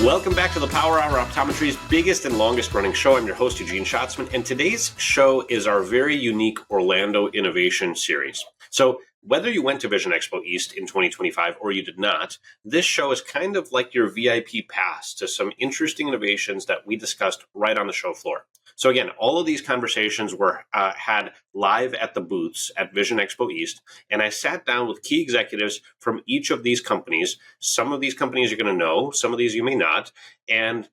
Welcome back to the Power Hour, Optometry's biggest and longest running show. I'm your host, Eugene Schatzman, and today's show is our very unique Orlando Innovation Series. So whether you went to Vision Expo East in 2025 or you did not, this show is kind of like your VIP pass to some interesting innovations that we discussed right on the show floor. So again, all of these conversations were had live at the booths at Vision Expo East, and I sat down with key executives from each of these companies. Some of these companies you're going to know, some of these you may not, and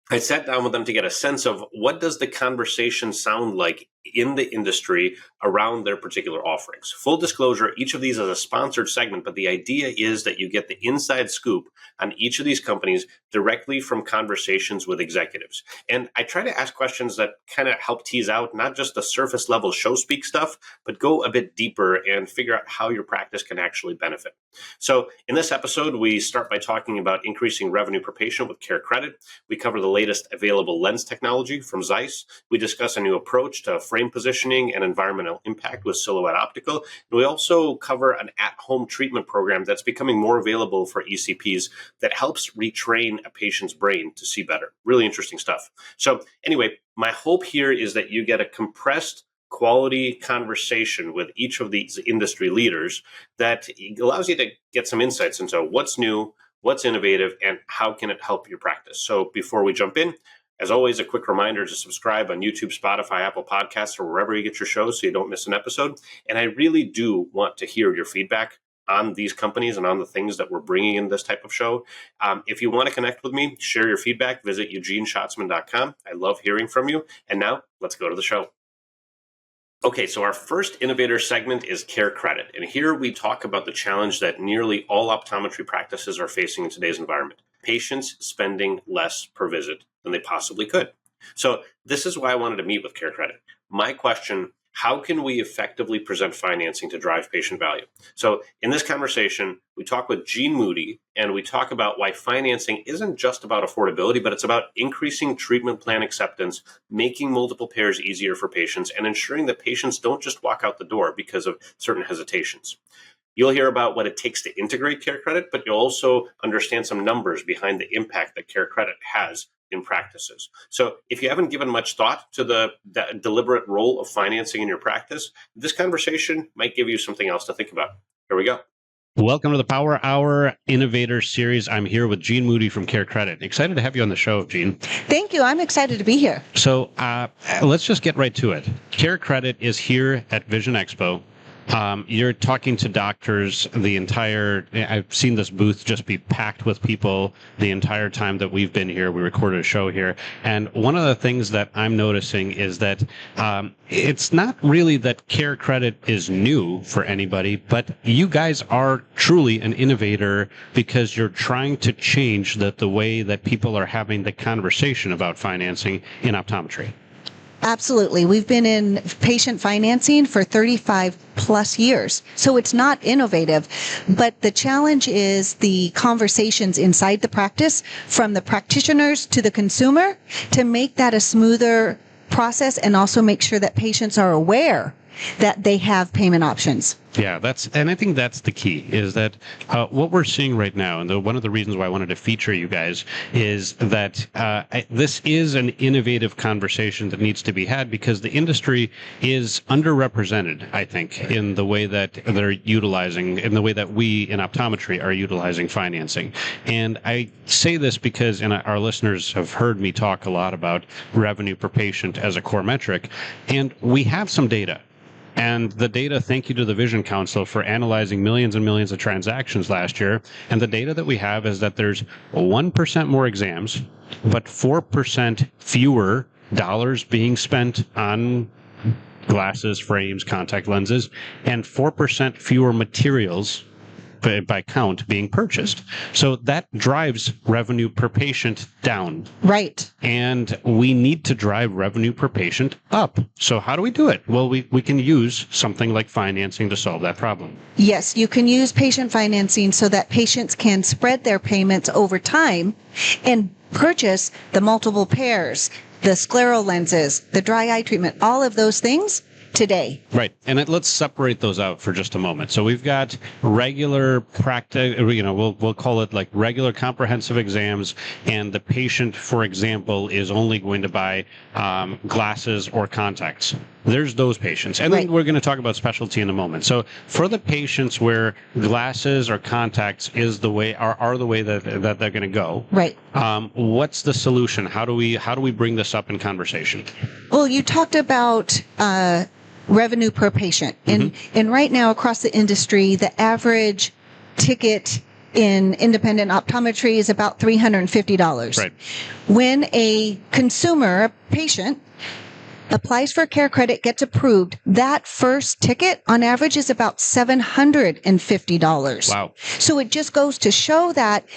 I sat down with them to get a sense of what does the conversation sound like in the industry around their particular offerings. Full disclosure, each of these is a sponsored segment, but the idea is that you get the inside scoop on each of these companies directly from conversations with executives. And I try to ask questions that kind of help tease out not just the surface level show speak stuff, but go a bit deeper and figure out how your practice can actually benefit. So in this episode, we start by talking about increasing revenue per patient with CareCredit. We cover the latest available lens technology from ZEISS. We discuss a new approach to frame positioning and environmental impact with Silhouette Optical. And we also cover an at-home treatment program that's becoming more available for ECPs that helps retrain a patient's brain to see better. Really interesting stuff. So anyway, my hope here is that you get a compressed quality conversation with each of these industry leaders that allows you to get some insights into what's new, what's innovative, and how can it help your practice. So before we jump in, as always, a quick reminder to subscribe on YouTube, Spotify, Apple Podcasts, or wherever you get your shows so you don't miss an episode. And I really do want to hear your feedback on these companies and on the things that we're bringing in this type of show. If you want to connect with me, share your feedback, visit eugeneschatzman.com. I love hearing from you. And now let's go to the show. Okay, so our first innovator segment is CareCredit. And here we talk about the challenge that nearly all optometry practices are facing in today's environment. Patients spending less per visit than they possibly could. So this is why I wanted to meet with CareCredit. My question, how can we effectively present financing to drive patient value? So in this conversation, we talk with Gene Moody, and we talk about why financing isn't just about affordability, but it's about increasing treatment plan acceptance, making multiple pairs easier for patients, and ensuring that patients don't just walk out the door because of certain hesitations. You'll hear about what it takes to integrate CareCredit, but you'll also understand some numbers behind the impact that CareCredit has in practices. So if you haven't given much thought to the deliberate role of financing in your practice, this conversation might give you something else to think about. Here we go. Welcome to the Power Hour Innovator Series. I'm here with Gene Moody from CareCredit. Excited to have you on the show, Gene. Thank you. I'm excited to be here. So let's just get right to it. CareCredit is here at Vision Expo. You're talking to doctors I've seen this booth just be packed with people the entire time that we've been here. We recorded a show here. And one of the things that I'm noticing is that it's not really that CareCredit is new for anybody, but you guys are truly an innovator because you're trying to change the way that people are having the conversation about financing in optometry. Absolutely. We've been in patient financing for 35 plus years. So it's not innovative, but the challenge is the conversations inside the practice from the practitioners to the consumer to make that a smoother process and also make sure that patients are aware that they have payment options. Yeah, and I think that's the key, is that what we're seeing right now, and one of the reasons why I wanted to feature you guys, is that this is an innovative conversation that needs to be had because the industry is underrepresented, I think, in the way that they're utilizing, in the way that we in optometry are utilizing financing. And I say this because our listeners have heard me talk a lot about revenue per patient as a core metric, and we have some data. And the data, thank you to the Vision Council for analyzing millions and millions of transactions last year. And the data that we have is that there's 1% more exams, but 4% fewer dollars being spent on glasses, frames, contact lenses, and 4% fewer materials by count being purchased. So that drives revenue per patient down. Right. And we need to drive revenue per patient up. So how do we do it? Well, we can use something like financing to solve that problem. Yes, you can use patient financing so that patients can spread their payments over time and purchase the multiple pairs, the scleral lenses, the dry eye treatment, all of those things today. Right. And let's separate those out for just a moment. So we've got regular practice, we'll call it like regular comprehensive exams, and the patient, for example, is only going to buy glasses or contacts. There's those patients. And then we're going to talk about specialty in a moment. So for the patients where glasses or contacts is the way are the way that they're going to go. Right. What's the solution? How do we bring this up in conversation? Well, you talked about revenue per patient. And right now across the industry, the average ticket in independent optometry is about $350. Right. When a consumer, a patient, applies for CareCredit, gets approved, that first ticket on average is about $750. Wow. So it just goes to show that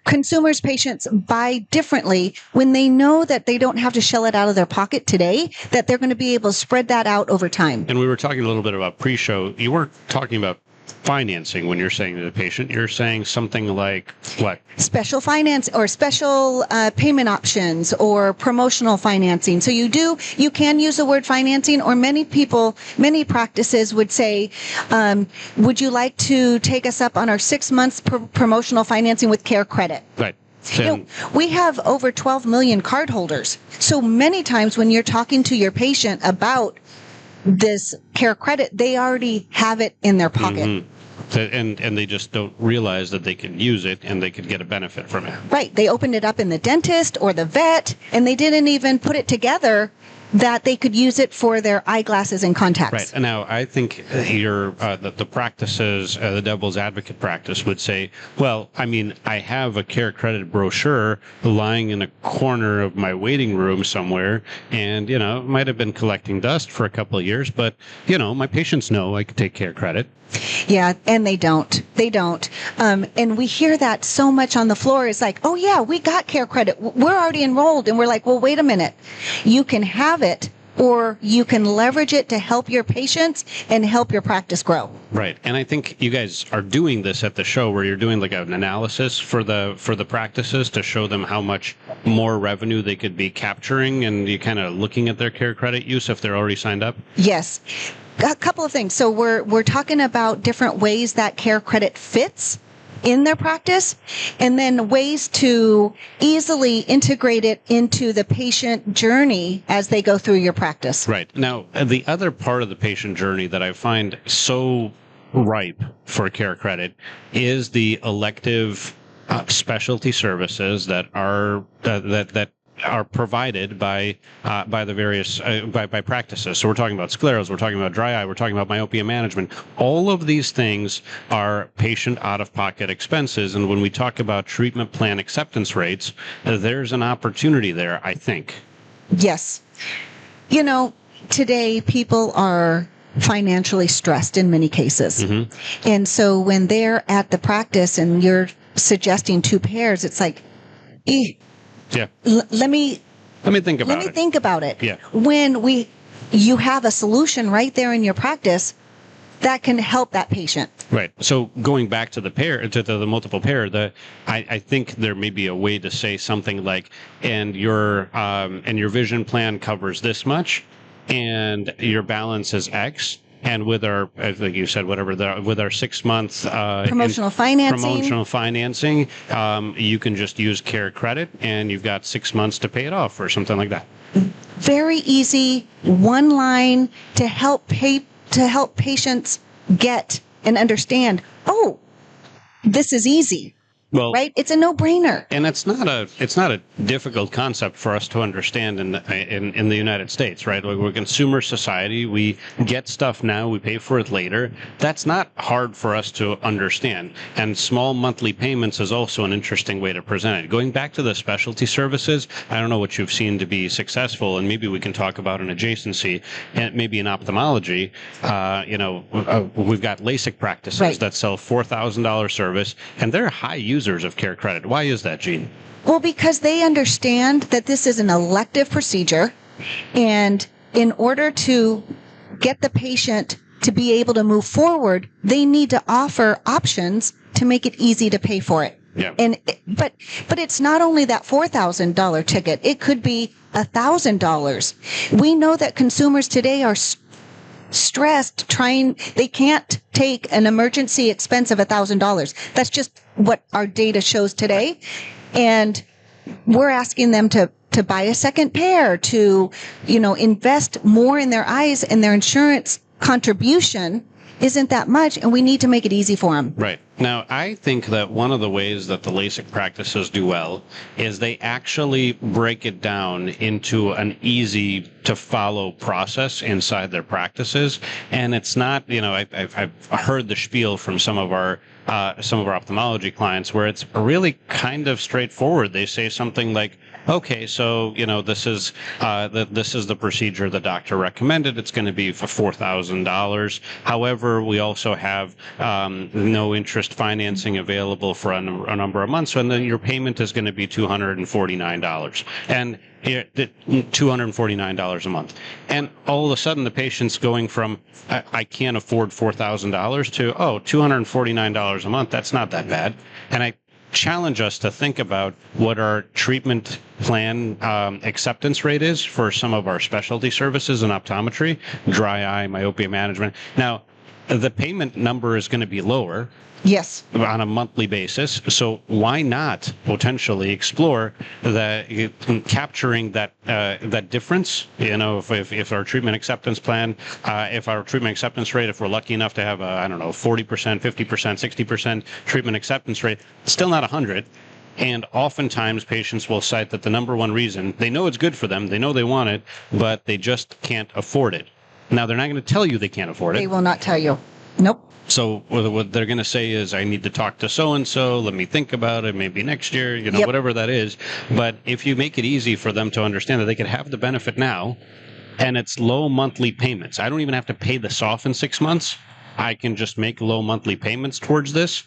consumers, patients buy differently when they know that they don't have to shell it out of their pocket today, that they're going to be able to spread that out over time. And we were talking a little bit about pre-show. You weren't talking about financing when you're saying to the patient. You're saying something like what? Special finance or special payment options or promotional financing. So you can use the word financing, or many practices would say, would you like to take us up on our 6 months promotional financing with CareCredit? Right. We have over 12 million cardholders. So many times when you're talking to your patient about this CareCredit, they already have it in their pocket. Mm-hmm. And they just don't realize that they can use it and they could get a benefit from it. Right. They opened it up in the dentist or the vet, and they didn't even put it together that they could use it for their eyeglasses and contacts. Right. And now I think the practices, the devil's advocate practice would say, well, I mean, I have a CareCredit brochure lying in a corner of my waiting room somewhere, and, it might have been collecting dust for a couple of years, but, my patients know I could take CareCredit. Yeah, and they don't. And we hear that so much on the floor. It's like, oh, yeah, we got CareCredit. We're already enrolled. And we're like, well, wait a minute. You can have it, or you can leverage it to help your patients and help your practice grow. Right. And I think you guys are doing this at the show where you're doing like an analysis for the practices to show them how much more revenue they could be capturing, and you kind of looking at their CareCredit use if they're already signed up. Yes. A couple of things. So we're talking about different ways that CareCredit fits in their practice, and then ways to easily integrate it into the patient journey as they go through your practice. Right. Now, the other part of the patient journey that I find so ripe for CareCredit is the elective specialty services that are that are provided by the various by practices. So we're talking about scleros, we're talking about dry eye, we're talking about myopia management. All of these things are patient out-of-pocket expenses, and when we talk about treatment plan acceptance rates, there's an opportunity there, I think. Yes. Today people are financially stressed in many cases. Mm-hmm. And so when they're at the practice and you're suggesting 2 pairs, it's like, yeah. Let me think about it. Think about it. Yeah. When you have a solution right there in your practice that can help that patient. Right. So going back to the multiple pair, I think there may be a way to say something like, and your vision plan covers this much, and your balance is X. And with our, like you said, with our 6 month promotional financing, you can just use CareCredit, and you've got 6 months to pay it off, or something like that. Very easy, one line to help patients get and understand. Oh, this is easy. Well, right? It's a no-brainer. And it's not a difficult concept for us to understand in the United States, right? We're a consumer society. We get stuff now, we pay for it later. That's not hard for us to understand. And small monthly payments is also an interesting way to present it. Going back to the specialty services, I don't know what you've seen to be successful, and maybe we can talk about an adjacency, and maybe in ophthalmology. We've got LASIK practices that sell $4,000 service, and they're high users of CareCredit. Why is that, Jean? Well, because they understand that this is an elective procedure, and in order to get the patient to be able to move forward, they need to offer options to make it easy to pay for it. Yeah. But it's not only that $4,000 ticket. It could be $1,000. We know that consumers today are stressed they can't take an emergency expense of $1,000. That's just what our data shows today. And we're asking them to buy a second pair, to, invest more in their eyes, and their insurance contribution isn't that much, and we need to make it easy for them. Right. Now, I think that one of the ways that the LASIK practices do well is they actually break it down into an easy to follow process inside their practices. And it's not, I've heard the spiel from some of our ophthalmology clients where it's really kind of straightforward. They say something like, okay, so, this is the procedure the doctor recommended. It's going to be for $4,000. However, we also have no interest financing available for a number of months, and then your payment is going to be $249. And $249 a month. And all of a sudden, the patient's going from, I can't afford $4,000 to, $249 a month. That's not that bad. And I challenge us to think about what our treatment plan acceptance rate is for some of our specialty services in optometry, dry eye, myopia management. Now, the payment number is going to be lower. Yes. On a monthly basis. So why not potentially explore capturing that difference? If our treatment acceptance plan, if our treatment acceptance rate, if we're lucky enough to have 40%, 50%, 60% treatment acceptance rate, still not 100. And oftentimes patients will cite that the number one reason, they know it's good for them, they know they want it, but they just can't afford it. Now, they're not going to tell you they can't afford it. They will not tell you. Nope. So what they're going to say is, I need to talk to so-and-so, let me think about it, maybe next year, Yep. Whatever that is. But if you make it easy for them to understand that they could have the benefit now, and it's low monthly payments. I don't even have to pay this off in 6 months. I can just make low monthly payments towards this.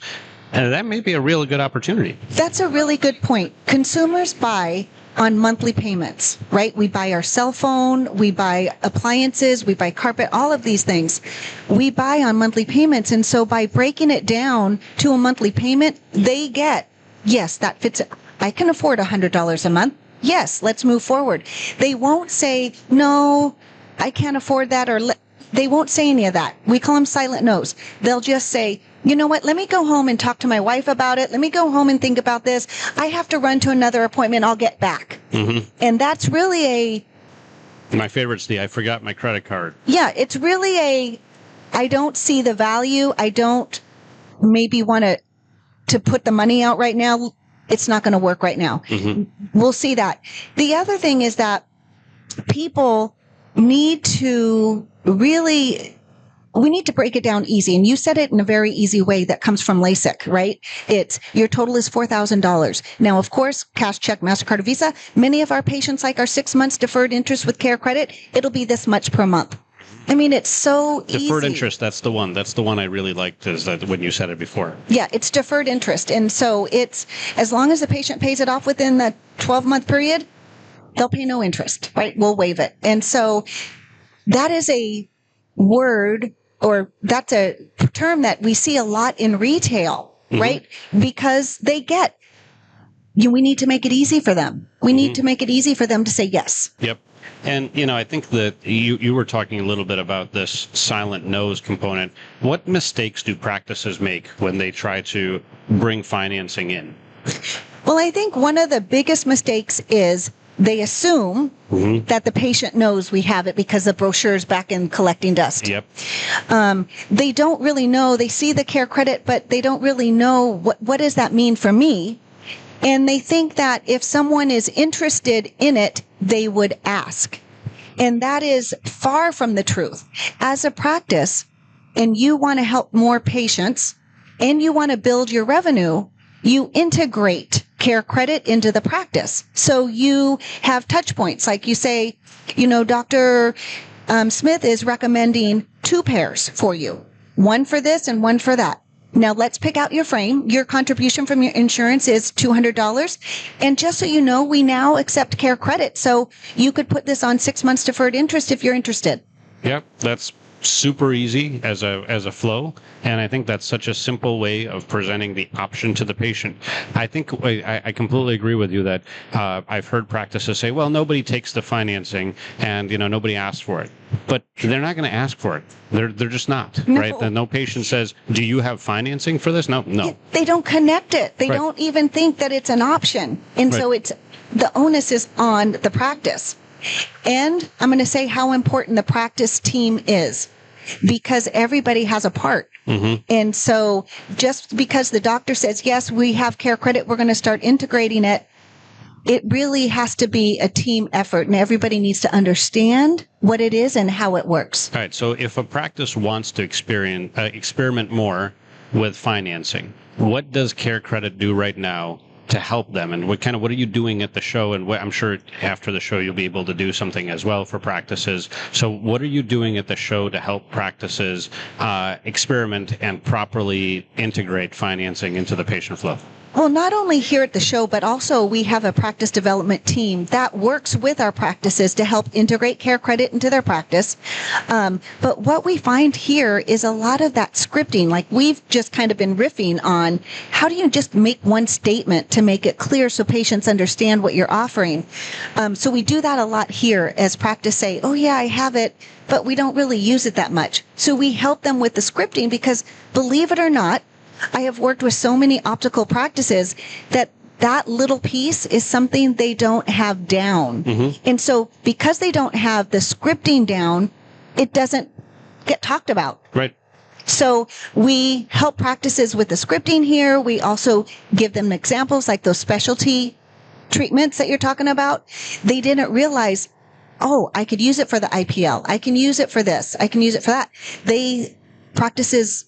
And that may be a really good opportunity. That's a really good point. Consumers buy on monthly payments, right? We buy our cell phone, we buy appliances, we buy carpet, all of these things. We buy on monthly payments. And so by breaking it down to a monthly payment, they get, yes, that fits. I can afford $100 a month. Yes, let's move forward. They won't say, no, I can't afford that, or they won't say any of that. We call them silent no's. They'll just say, you know what, let me go home and talk to my wife about it. Let me go home and think about this. I have to run to another appointment. I'll get back. Mm-hmm. And that's really my favorite's I forgot my credit card. Yeah, it's really I don't see the value. I don't maybe want to put the money out right now. It's not going to work right now. Mm-hmm. We'll see that. The other thing is that people need to we need to break it down easy. And you said it in a very easy way that comes from LASIK, right? It's your total is $4,000. Now, of course, cash, check, MasterCard, or Visa, many of our patients like our 6 months deferred interest with CareCredit. It'll be this much per month. I mean, it's so easy. Deferred interest, that's the one. That's the one I really liked, is that when you said it before. Yeah, it's deferred interest. And so it's, as long as the patient pays it off within the 12-month period, they'll pay no interest, right? We'll waive it. And so that is a word, or that's a term that we see a lot in retail, mm-hmm. right? Because they get, we need to make it easy for them. We need to make it easy for them to say yes. Yep. And, I think that you were talking a little bit about this silent no's component. What mistakes do practices make when they try to bring financing in? Well, I think one of the biggest mistakes is they assume that the patient knows we have it because the brochure's back in collecting dust. Yep. They don't really know. They see the CareCredit, but they don't really know what does that mean for me. And they think that if someone is interested in it, they would ask. And that is far from the truth. As a practice, and you want to help more patients, and you want to build your revenue, you integrate CareCredit into the practice. So you have touch points. Like you say, Dr. Smith is recommending 2 pairs for you. One for this and one for that. Now let's pick out your frame. Your contribution from your insurance is $200. And just so you know, we now accept CareCredit. So you could put this on 6 months deferred interest if you're interested. Yep, that's super easy as a flow, and I think that's such a simple way of presenting the option to the patient. I think I completely agree with you that I've heard practices say, well, nobody takes the financing, and nobody asks for it, but they're not going to ask for it. They're just not, No. right? And no patient says, do you have financing for this? No. They don't connect it. They Right. don't even think that it's an option. And so the onus is on the practice. And I'm going to say how important the practice team is, because everybody has a part. Mm-hmm. And so just because the doctor says, yes, we have CareCredit, we're going to start integrating it, it really has to be a team effort, and everybody needs to understand what it is and how it works. All right. So if a practice wants to experiment more with financing, what does CareCredit do right now to help them? And what are you doing at the show? And I'm sure after the show, you'll be able to do something as well for practices. So what are you doing at the show to help practices experiment and properly integrate financing into the patient flow? Well, not only here at the show, but also we have a practice development team that works with our practices to help integrate CareCredit into their practice. But what we find here is a lot of that scripting, like we've just kind of been riffing on how do you just make one statement to make it clear so patients understand what you're offering. So we do that a lot here as practice say, oh yeah, I have it, but we don't really use it that much. So we help them with the scripting because, believe it or not, I have worked with so many optical practices that little piece is something they don't have down. Mm-hmm. And so because they don't have the scripting down, it doesn't get talked about. Right. So we help practices with the scripting here. We also give them examples like those specialty treatments that you're talking about. They didn't realize, oh, I could use it for the IPL. I can use it for this. I can use it for that. Practices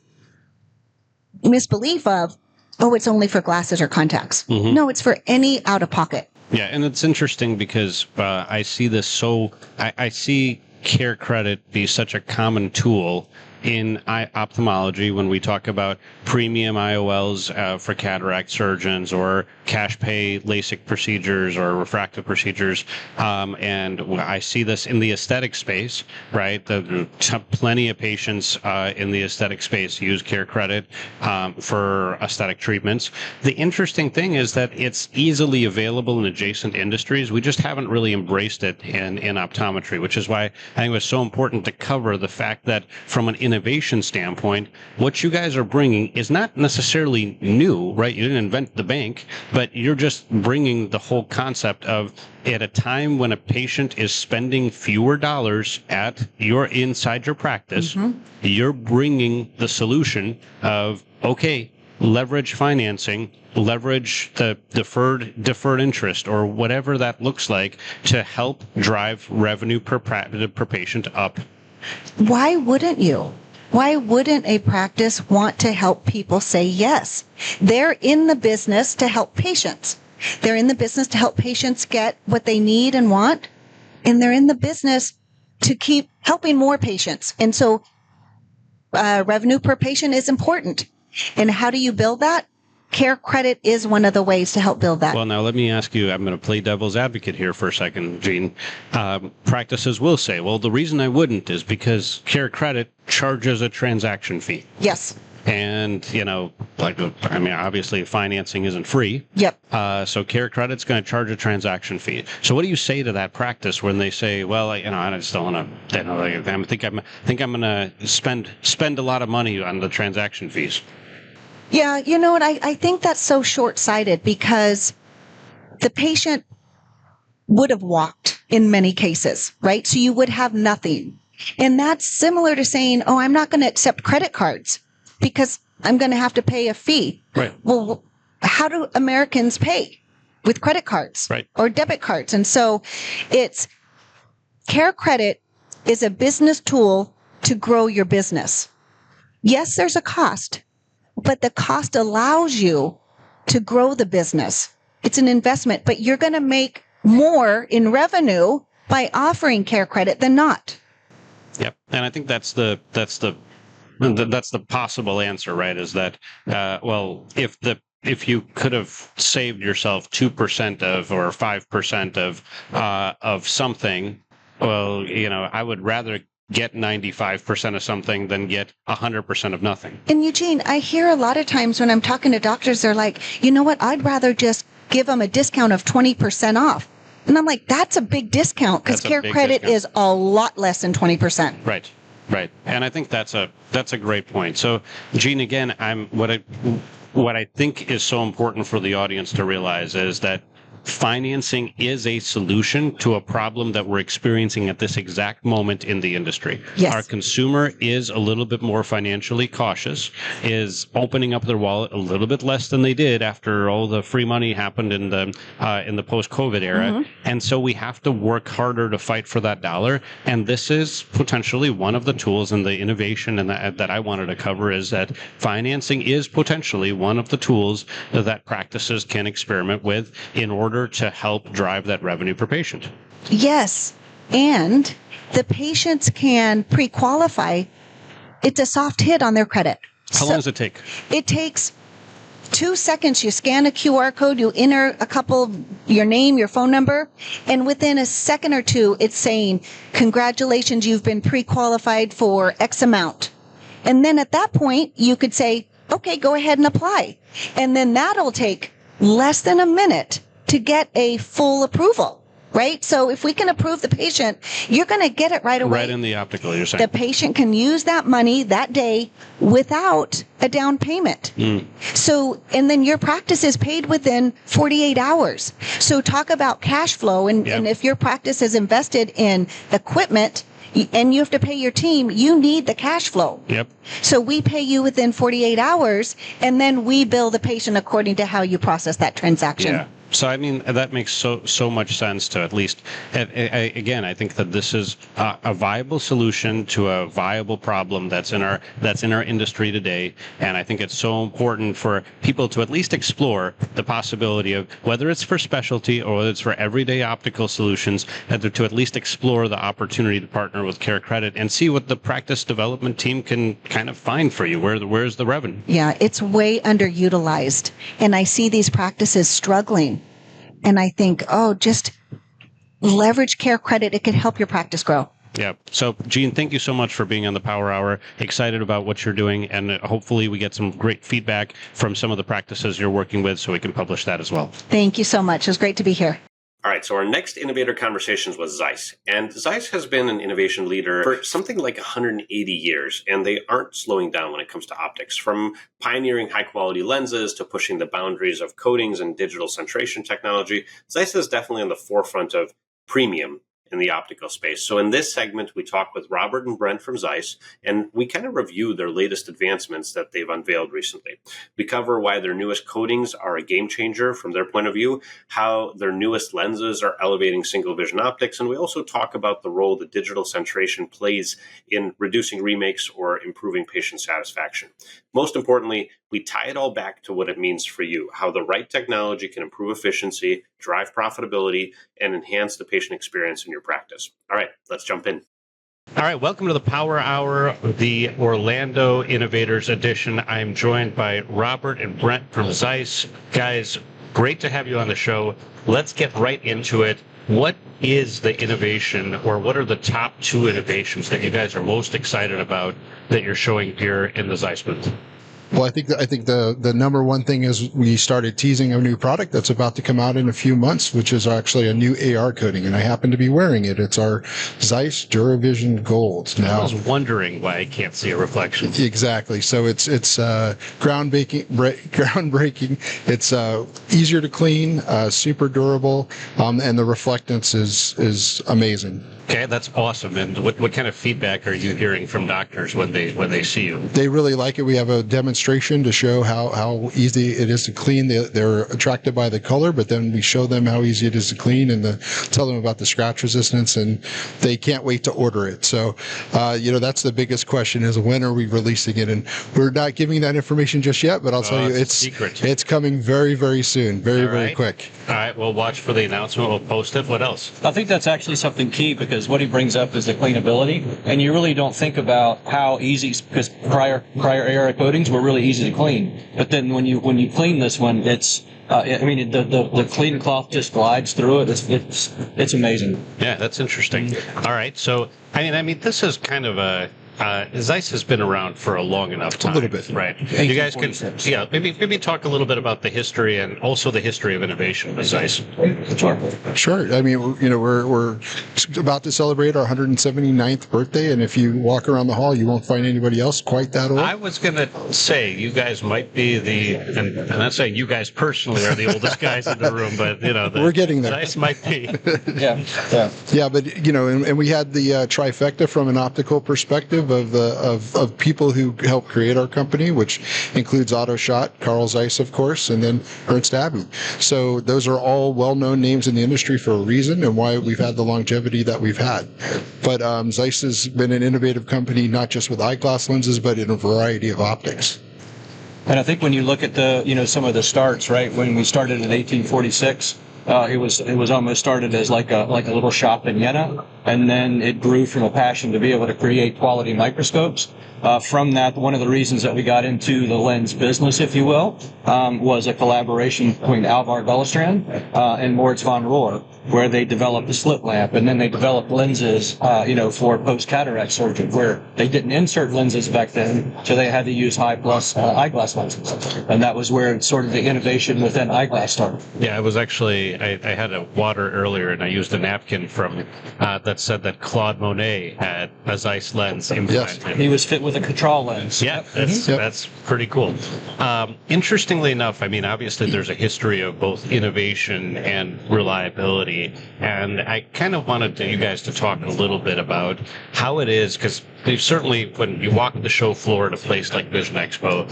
misbelief of, oh, it's only for glasses or contacts. Mm-hmm. No, it's for any out of pocket. Yeah, and it's interesting because I see this I see CareCredit be such a common tool in ophthalmology when we talk about premium IOLs for cataract surgeons or cash pay LASIK procedures or refractive procedures. And I see this in the aesthetic space, right? Plenty of patients in the aesthetic space use CareCredit for aesthetic treatments. The interesting thing is that it's easily available in adjacent industries. We just haven't really embraced it in optometry, which is why I think it was so important to cover the fact that from an innovation standpoint, what you guys are bringing is not necessarily new, right? You didn't invent the bank, but you're just bringing the whole concept of, at a time when a patient is spending fewer dollars inside your practice, mm-hmm. You're bringing the solution of, okay, leverage financing, leverage the deferred interest or whatever that looks like to help drive revenue per patient up. Why wouldn't you? Why wouldn't a practice want to help people say yes? They're in the business to help patients. They're in the business to help patients get what they need and want. And they're in the business to keep helping more patients. And so revenue per patient is important. And how do you build that? CareCredit is one of the ways to help build that. Well, now let me ask you, I'm going to play devil's advocate here for a second, Gene. Practices will say, well, the reason I wouldn't is because CareCredit charges a transaction fee. Yes. And, obviously financing isn't free. Yep. So CareCredit's going to charge a transaction fee. So what do you say to that practice when they say, well, I just don't want to, I think I'm going to spend a lot of money on the transaction fees? Yeah, you know what? I think that's so short-sighted because the patient would have walked in many cases, right? So you would have nothing. And that's similar to saying, oh, I'm not going to accept credit cards because I'm going to have to pay a fee. Right. Well, how do Americans pay? With credit cards, right, or debit cards. And so it's CareCredit is a business tool to grow your business. Yes, there's a cost. But the cost allows you to grow the business. It's an investment, but you're going to make more in revenue by offering CareCredit than not. Yep, and I think that's the possible answer, right? Is that if you could have saved yourself 2% of or 5% of something, well, I would rather get 95% of something than get 100% of nothing. And Eugene, I hear a lot of times when I'm talking to doctors, they're like, you know what, I'd rather just give them a discount of 20% off. And I'm like, that's a big discount because CareCredit is a lot less than 20%. Right. Right. And I think that's a great point. So, Gene, again, what I think is so important for the audience to realize is that financing is a solution to a problem that we're experiencing at this exact moment in the industry. Yes. Our consumer is a little bit more financially cautious, is opening up their wallet a little bit less than they did after all the free money happened in the post-COVID era. Mm-hmm. And so we have to work harder to fight for that dollar. And this is potentially one of the tools, and the innovation and that I wanted to cover is that financing is potentially one of the tools that practices can experiment with in order to help drive that revenue per patient. Yes. And the patients can pre-qualify. It's a soft hit on their credit. How long does it take? It takes 2 seconds. You scan a QR code, you enter your name, your phone number, and within a second or two, it's saying, congratulations, you've been pre-qualified for X amount. And then at that point, you could say, okay, go ahead and apply. And then that'll take less than a minute to get a full approval, right? So if we can approve the patient, you're going to get it right away. Right in the optical, you're saying. The patient can use that money that day without a down payment. So, and then your practice is paid within 48 hours. So talk about cash flow. And if your practice is invested in equipment and you have to pay your team, you need the cash flow. Yep. So we pay you within 48 hours, and then we bill the patient according to how you process that transaction. Yeah. So, I mean, that makes so much sense to at least, again, I think that this is a viable solution to a viable problem that's in our industry today. And I think it's so important for people to at least explore the possibility of, whether it's for specialty or whether it's for everyday optical solutions, to at least explore the opportunity to partner with CareCredit and see what the practice development team can kind of find for you. Where's the revenue? Yeah, it's way underutilized. And I see these practices struggling. And I think, just leverage CareCredit. It could help your practice grow. Yeah. So, Gene, thank you so much for being on the Power Hour. Excited about what you're doing. And hopefully we get some great feedback from some of the practices you're working with so we can publish that as well. Thank you so much. It was great to be here. All right, so our next innovator conversations was ZEISS. And ZEISS has been an innovation leader for something like 180 years, and they aren't slowing down when it comes to optics. From pioneering high-quality lenses to pushing the boundaries of coatings and digital centration technology, ZEISS is definitely on the forefront of premium in the optical space. So in this segment, we talk with Robert and Brent from ZEISS, and we kind of review their latest advancements that they've unveiled recently. We cover why their newest coatings are a game changer from their point of view, how their newest lenses are elevating single vision optics, and we also talk about the role that digital centration plays in reducing remakes or improving patient satisfaction. Most importantly, we tie it all back to what it means for you, how the right technology can improve efficiency, drive profitability, and enhance the patient experience in your practice. All right, let's jump in. All right, welcome to the Power Hour, the Orlando Innovators Edition. I'm joined by Robert and Brent from ZEISS. Guys, great to have you on the show. Let's get right into it. What is the innovation, or what are the top 2 innovations that you guys are most excited about that you're showing here in the ZEISS booth? Well, I think the number one thing is we started teasing a new product that's about to come out in a few months, which is actually a new AR coating, and I happen to be wearing it. It's our ZEISS DuraVision Gold. Now, I was wondering why I can't see a reflection. Exactly. So it's groundbreaking. It's easier to clean, super durable, and the reflectance is amazing. Okay, that's awesome. And what kind of feedback are you hearing from doctors when they see you? They really like it. We have a demonstration to show how easy it is to clean. They're attracted by the color, but then we show them how easy it is to clean and tell them about the scratch resistance, and they can't wait to order it. So, that's the biggest question is, when are we releasing it? And we're not giving that information just yet, but I'll tell you, it's coming very, very soon, very quick. All right, we'll watch for the announcement. We'll post it. What else? I think that's actually something key because is what he brings up is the cleanability, and you really don't think about how easy, because prior AR coatings were really easy to clean, but then when you clean this one, it's the clean cloth just glides through it. It's amazing. Yeah, that's interesting. All right, so I mean, this is kind of a. ZEISS has been around for a long enough time. A little bit. Right. You guys can, maybe talk a little bit about the history and also the history of innovation with ZEISS. Sure. I mean, we're about to celebrate our 179th birthday, and if you walk around the hall, you won't find anybody else quite that old. I was going to say, you guys might be and I'm not saying you guys personally are the oldest guys in the room, but, we're getting there. ZEISS might be. Yeah, but, and we had the trifecta from an optical perspective of people who helped create our company, which includes AutoShot, Carl Zeiss, of course, and then Ernst Abbe. So those are all well-known names in the industry for a reason and why we've had the longevity that we've had. But ZEISS has been an innovative company, not just with eyeglass lenses, but in a variety of optics. And I think when you look at some of the starts, right, when we started in 1846, it was almost started as like a little shop in Jena, and then it grew from a passion to be able to create quality microscopes. From that, one of the reasons that we got into the lens business, if you will, was a collaboration between Alvar Vellestrand and Moritz von Rohr, where they developed the slit lamp, and then they developed lenses, for post-cataract surgery, where they didn't insert lenses back then, so they had to use high-plus eyeglass lenses. And that was where sort of the innovation within eyeglass started. Yeah, I was actually, I had a water earlier, and I used a napkin from that said that Claude Monet had a ZEISS lens implanted. Yes. He was fit with a control lens. Yeah, that's pretty cool. Interestingly enough, I mean, obviously there's a history of both innovation and reliability, and I kind of wanted you guys to talk a little bit about how it is, because certainly when you walk the show floor at a place like Vision Expo,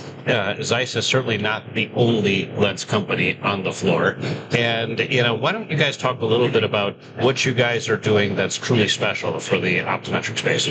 ZEISS is certainly not the only lens company on the floor. And, why don't you guys talk a little bit about what you guys are doing that's truly special for the optometric space?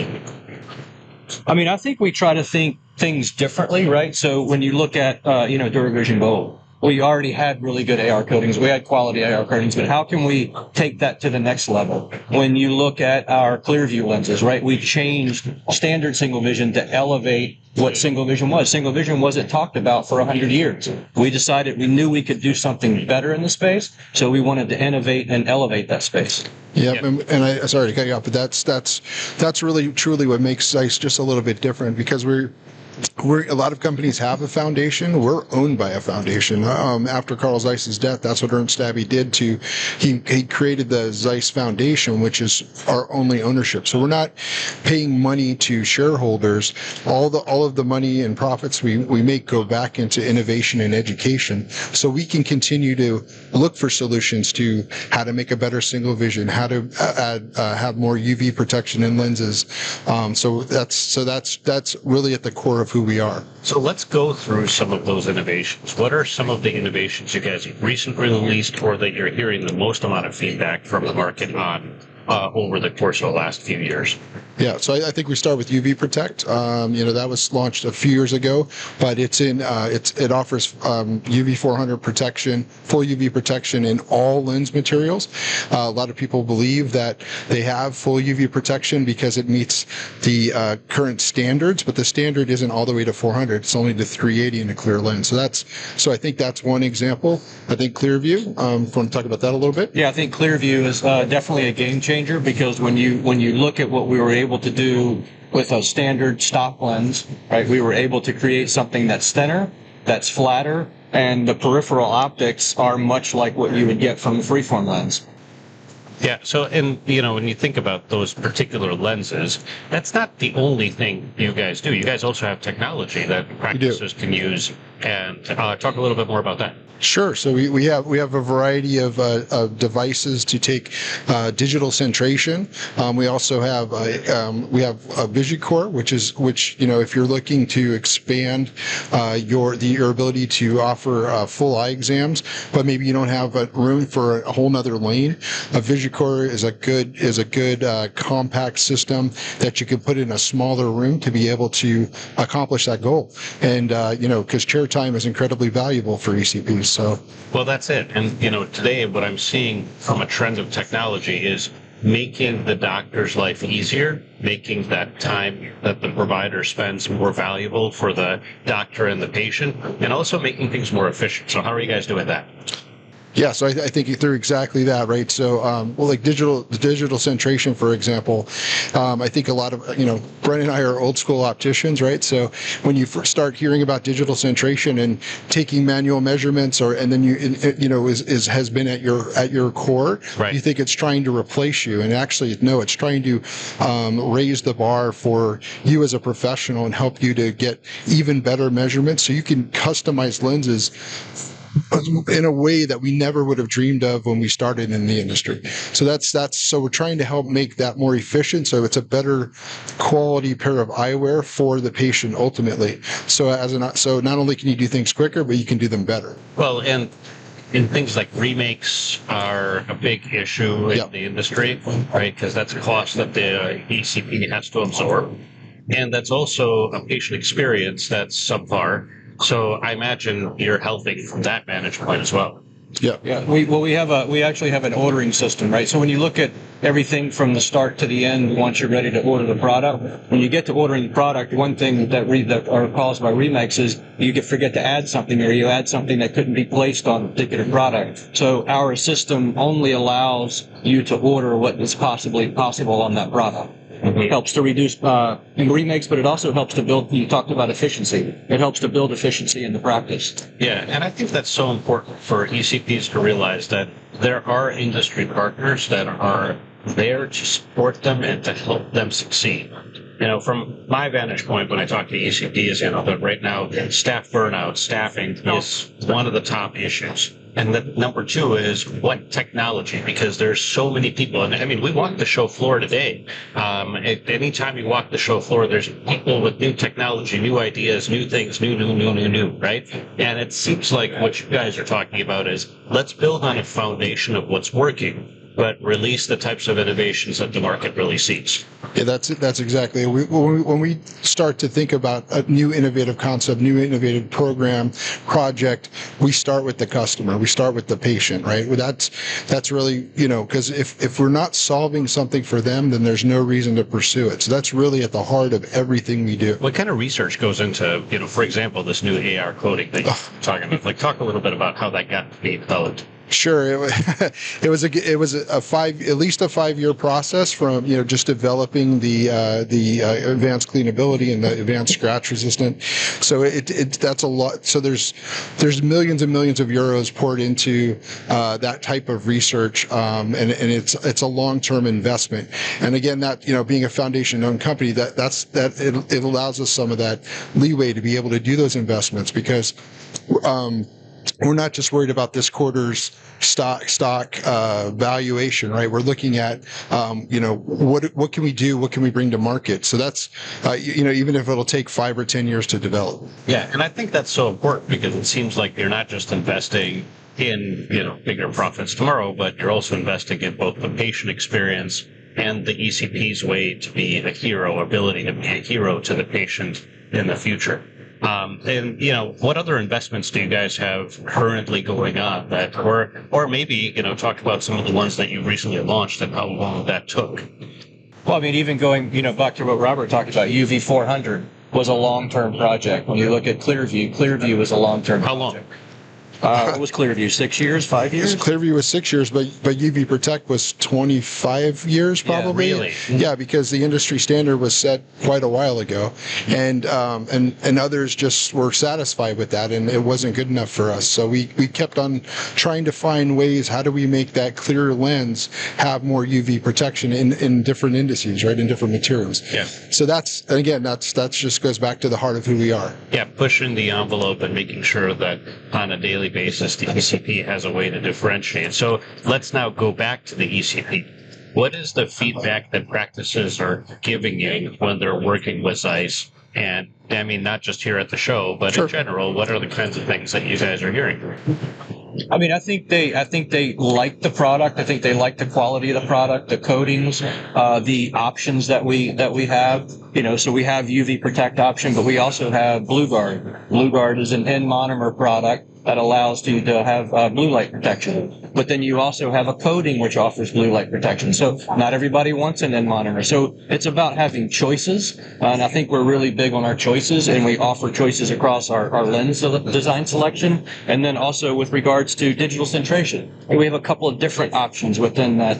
I mean, I think we try to think things differently, right? So when you look at, DuraVision Gold, we already had really good AR coatings. We had quality AR coatings, but how can we take that to the next level? When you look at our Clearview lenses, right, we changed standard single vision to elevate what single vision was. Single vision wasn't talked about for 100 years. We decided we knew we could do something better in the space, so we wanted to innovate and elevate that space. Yep, and I sorry to cut you off, but that's really truly what makes ZEISS just a little bit different, because we're a lot of companies have a foundation. We're owned by a foundation. After Carl Zeiss's death, that's what Ernst Abbe did. He created the ZEISS Foundation, which is our only ownership. So we're not paying money to shareholders. All of the money and profits we make go back into innovation and education, so we can continue to look for solutions to how to make a better single vision, how to have more UV protection in lenses. So that's really at the core of who we are. So let's go through some of those innovations. What are some of the innovations you guys have recently released, or that you're hearing the most amount of feedback from the market on over the course of the last few years? Yeah, so I think we start with UV Protect. That was launched a few years ago, but it offers UV 400 protection, full UV protection in all lens materials. A lot of people believe that they have full UV protection because it meets the current standards, but the standard isn't all the way to 400. It's only to 380 in a clear lens. So I think that's one example. I think Clearview. Want to talk about that a little bit? Yeah, I think Clearview is definitely a game changer, because when you look at what we were able to do with a standard stop lens, right, we were able to create something that's thinner, that's flatter, and the peripheral optics are much like what you would get from a freeform lens. Yeah, so, and, when you think about those particular lenses, that's not the only thing you guys do. You guys also have technology that practitioners can use, and talk a little bit more about that. Sure. So we have a variety of devices to take digital centration. We also have a VisiCore, which if you're looking to expand your ability to offer full eye exams, but maybe you don't have room for a whole nother lane, a VisiCore is a good compact system that you can put in a smaller room to be able to accomplish that goal. And because chair time is incredibly valuable for ECPs. So, well, that's it. And today what I'm seeing from a trend of technology is making the doctor's life easier, making that time that the provider spends more valuable for the doctor and the patient, and also making things more efficient. So how are you guys doing that? Yeah, so I think through exactly that, right? So, well, like digital centration, for example, I think a lot of, Brent and I are old school opticians, right? So when you first start hearing about digital centration and taking manual measurements, and then has been at your core, right, you think it's trying to replace you, and actually, no, it's trying to raise the bar for you as a professional and help you to get even better measurements, so you can customize lenses in a way that we never would have dreamed of when we started in the industry. So so we're trying to help make that more efficient, so it's a better quality pair of eyewear for the patient ultimately. So so not only can you do things quicker, but you can do them better. Well, and things like remakes are a big issue in the industry, right? Because that's a cost that the ECP has to absorb, and that's also a patient experience that's subpar. So I imagine you're helping from that vantage point as well. Yeah. We actually have an ordering system, right? So when you look at everything from the start to the end, once you're ready to order the product, when you get to ordering the product, one thing that are caused by remakes is you forget to add something, or you add something that couldn't be placed on a particular product. So our system only allows you to order what is possibly possible on that product. It helps to reduce remakes, but it also helps to build, you talked about efficiency. It helps to build efficiency in the practice. Yeah, and I think that's so important for ECPs to realize that there are industry partners that are there to support them and to help them succeed. From my vantage point, when I talk to ECPs, that right now staff burnout, staffing is one of the top issues. And the number two is what technology, because there's so many people. And I mean, we walk the show floor today. Anytime you walk the show floor, there's people with new technology, new ideas, new things, new, right? And it seems like what you guys are talking about is let's build on a foundation of what's working, but release the types of innovations that the market really seeks. Yeah, that's exactly it. When we start to think about a new innovative concept, new innovative program, project, we start with the customer. We start with the patient, right? Well, that's really, because if we're not solving something for them, then there's no reason to pursue it. So that's really at the heart of everything we do. What kind of research goes into, for example, this new AR coating that you're talking about? Like, talk a little bit about how that got to be developed. Sure, it was at least a 5-year process from just developing the advanced cleanability and the advanced scratch resistant. So that's a lot. So there's millions and millions of euros poured into that type of research, and it's a long-term investment. And again, that being a foundation-owned company, it allows us some of that leeway to be able to do those investments, because we're not just worried about this quarter's stock valuation, right? We're looking at, what can we do? What can we bring to market? So that's, even if it'll take 5 or 10 years to develop. Yeah, and I think that's so important, because it seems like you're not just investing in, bigger profits tomorrow, but you're also investing in both the patient experience and the ECP's way to be a hero, ability to be a hero to the patient in the future. And what other investments do you guys have currently going on that, or maybe, talk about some of the ones that you recently launched and how long that took? Well, I mean, even going, back to what Robert talked about, UV 400 was a long-term project. When you look at Clearview was a long-term project. How long? What was Clearview? 6 years? 5 years? Clearview was 6 years, but UV Protect was 25 years probably. Yeah, really? Yeah, because the industry standard was set quite a while ago, and others just were satisfied with that, and it wasn't good enough for us. So we kept on trying to find ways. How do we make that clear lens have more UV protection in different indices, right? In different materials. Yeah. So that's just goes back to the heart of who we are. Yeah, pushing the envelope and making sure that on a daily basis the ECP has a way to differentiate. So let's now go back to the ECP. What is the feedback that practices are giving you when they're working with ZEISS? And I mean, not just here at the show, but in general, what are the kinds of things that you guys are hearing? I mean, I think they like the product. I think they like the quality of the product, the coatings, the options that we have. So we have UV Protect option, but we also have Blue Guard. Blue Guard is an N monomer product. that allows you to have blue light protection. But then you also have a coating which offers blue light protection. So not everybody wants an end monitor. So it's about having choices. And I think we're really big on our choices, and we offer choices across our lens design selection. And then also with regards to digital centration, we have a couple of different options within that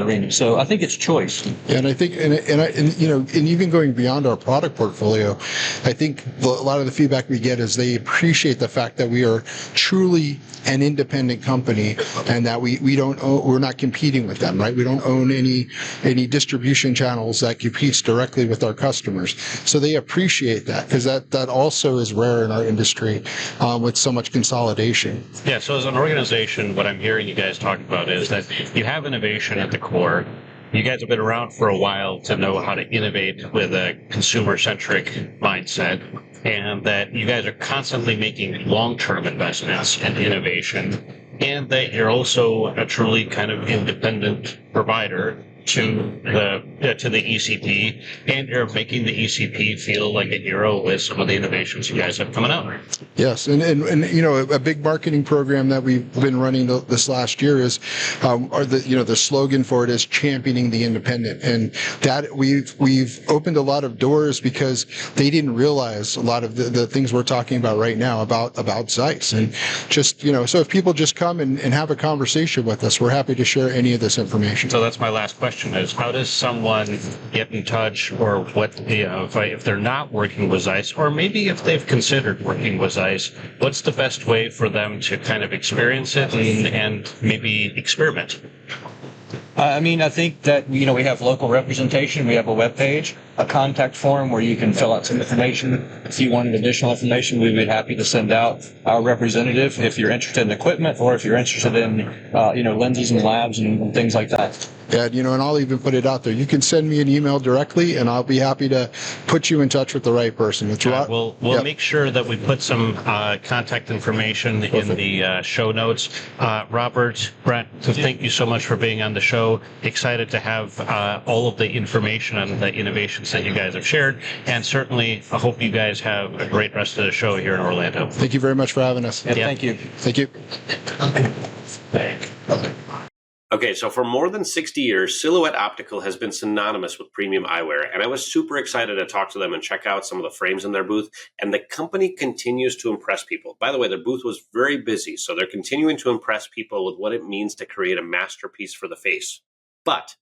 arena. So I think it's choice. Yeah, and I think, and even going beyond our product portfolio, I think a lot of the feedback we get is they appreciate the fact that we are truly an independent company, and that we're not competing with them, right? We don't own any distribution channels that competes directly with our customers. So they appreciate that, because that also is rare in our industry, with so much consolidation. Yeah, so as an organization, what I'm hearing you guys talk about is that you have innovation at the core. You guys have been around for a while to know how to innovate with a consumer-centric mindset, and that you guys are constantly making long-term investments in innovation, and that you're also a truly kind of independent provider to the ECP, and you're making the ECP feel like a hero with some of the innovations you guys have coming out. Yes, and a big marketing program that we've been running this last year is, the slogan for it is championing the independent, and that we've opened a lot of doors because they didn't realize a lot of the things we're talking about right now about ZEISS, and just so if people just come and have a conversation with us, we're happy to share any of this information. So that's my last question. Is how does someone get in touch, or what, if they're not working with ZEISS, or maybe if they've considered working with ZEISS, what's the best way for them to kind of experience it and maybe experiment? I think that, we have local representation. We have a web page, a contact form where you can fill out some information. If you wanted additional information, we'd be happy to send out our representative if you're interested in equipment, or if you're interested in, lenses and labs and things like that. Yeah, and I'll even put it out there. You can send me an email directly, and I'll be happy to put you in touch with the right person. We'll make sure that we put some contact information in the show notes. Robert, Brent, thank you so much for being on the show. Excited to have all of the information on the innovations that you guys have shared, and certainly I hope you guys have a great rest of the show here in Orlando. Thank you very much for having us. Yeah. Thank you. Thank you. Okay, so for more than 60 years, Silhouette Optical has been synonymous with premium eyewear, and I was super excited to talk to them and check out some of the frames in their booth, and the company continues to impress people. By the way, their booth was very busy, so they're continuing to impress people with what it means to create a masterpiece for the face. But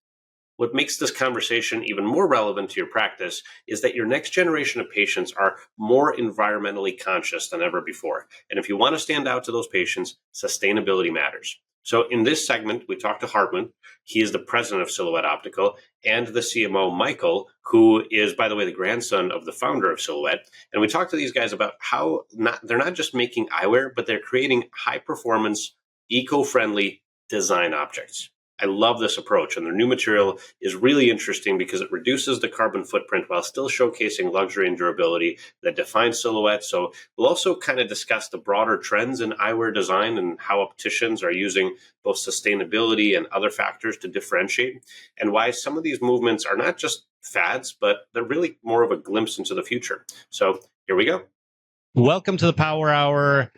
what makes this conversation even more relevant to your practice is that your next generation of patients are more environmentally conscious than ever before. And if you want to stand out to those patients, sustainability matters. So in this segment, we talked to Hartmut. He is the president of Silhouette Optical, and the CMO, Michael, who is, by the way, the grandson of the founder of Silhouette. And we talked to these guys about how they're not just making eyewear, but they're creating high-performance, eco-friendly design objects. I love this approach, and their new material is really interesting because it reduces the carbon footprint while still showcasing luxury and durability that defines Silhouette. So we'll also kind of discuss the broader trends in eyewear design and how opticians are using both sustainability and other factors to differentiate, and why some of these movements are not just fads, but they're really more of a glimpse into the future. So here we go. Welcome to the Power Hour,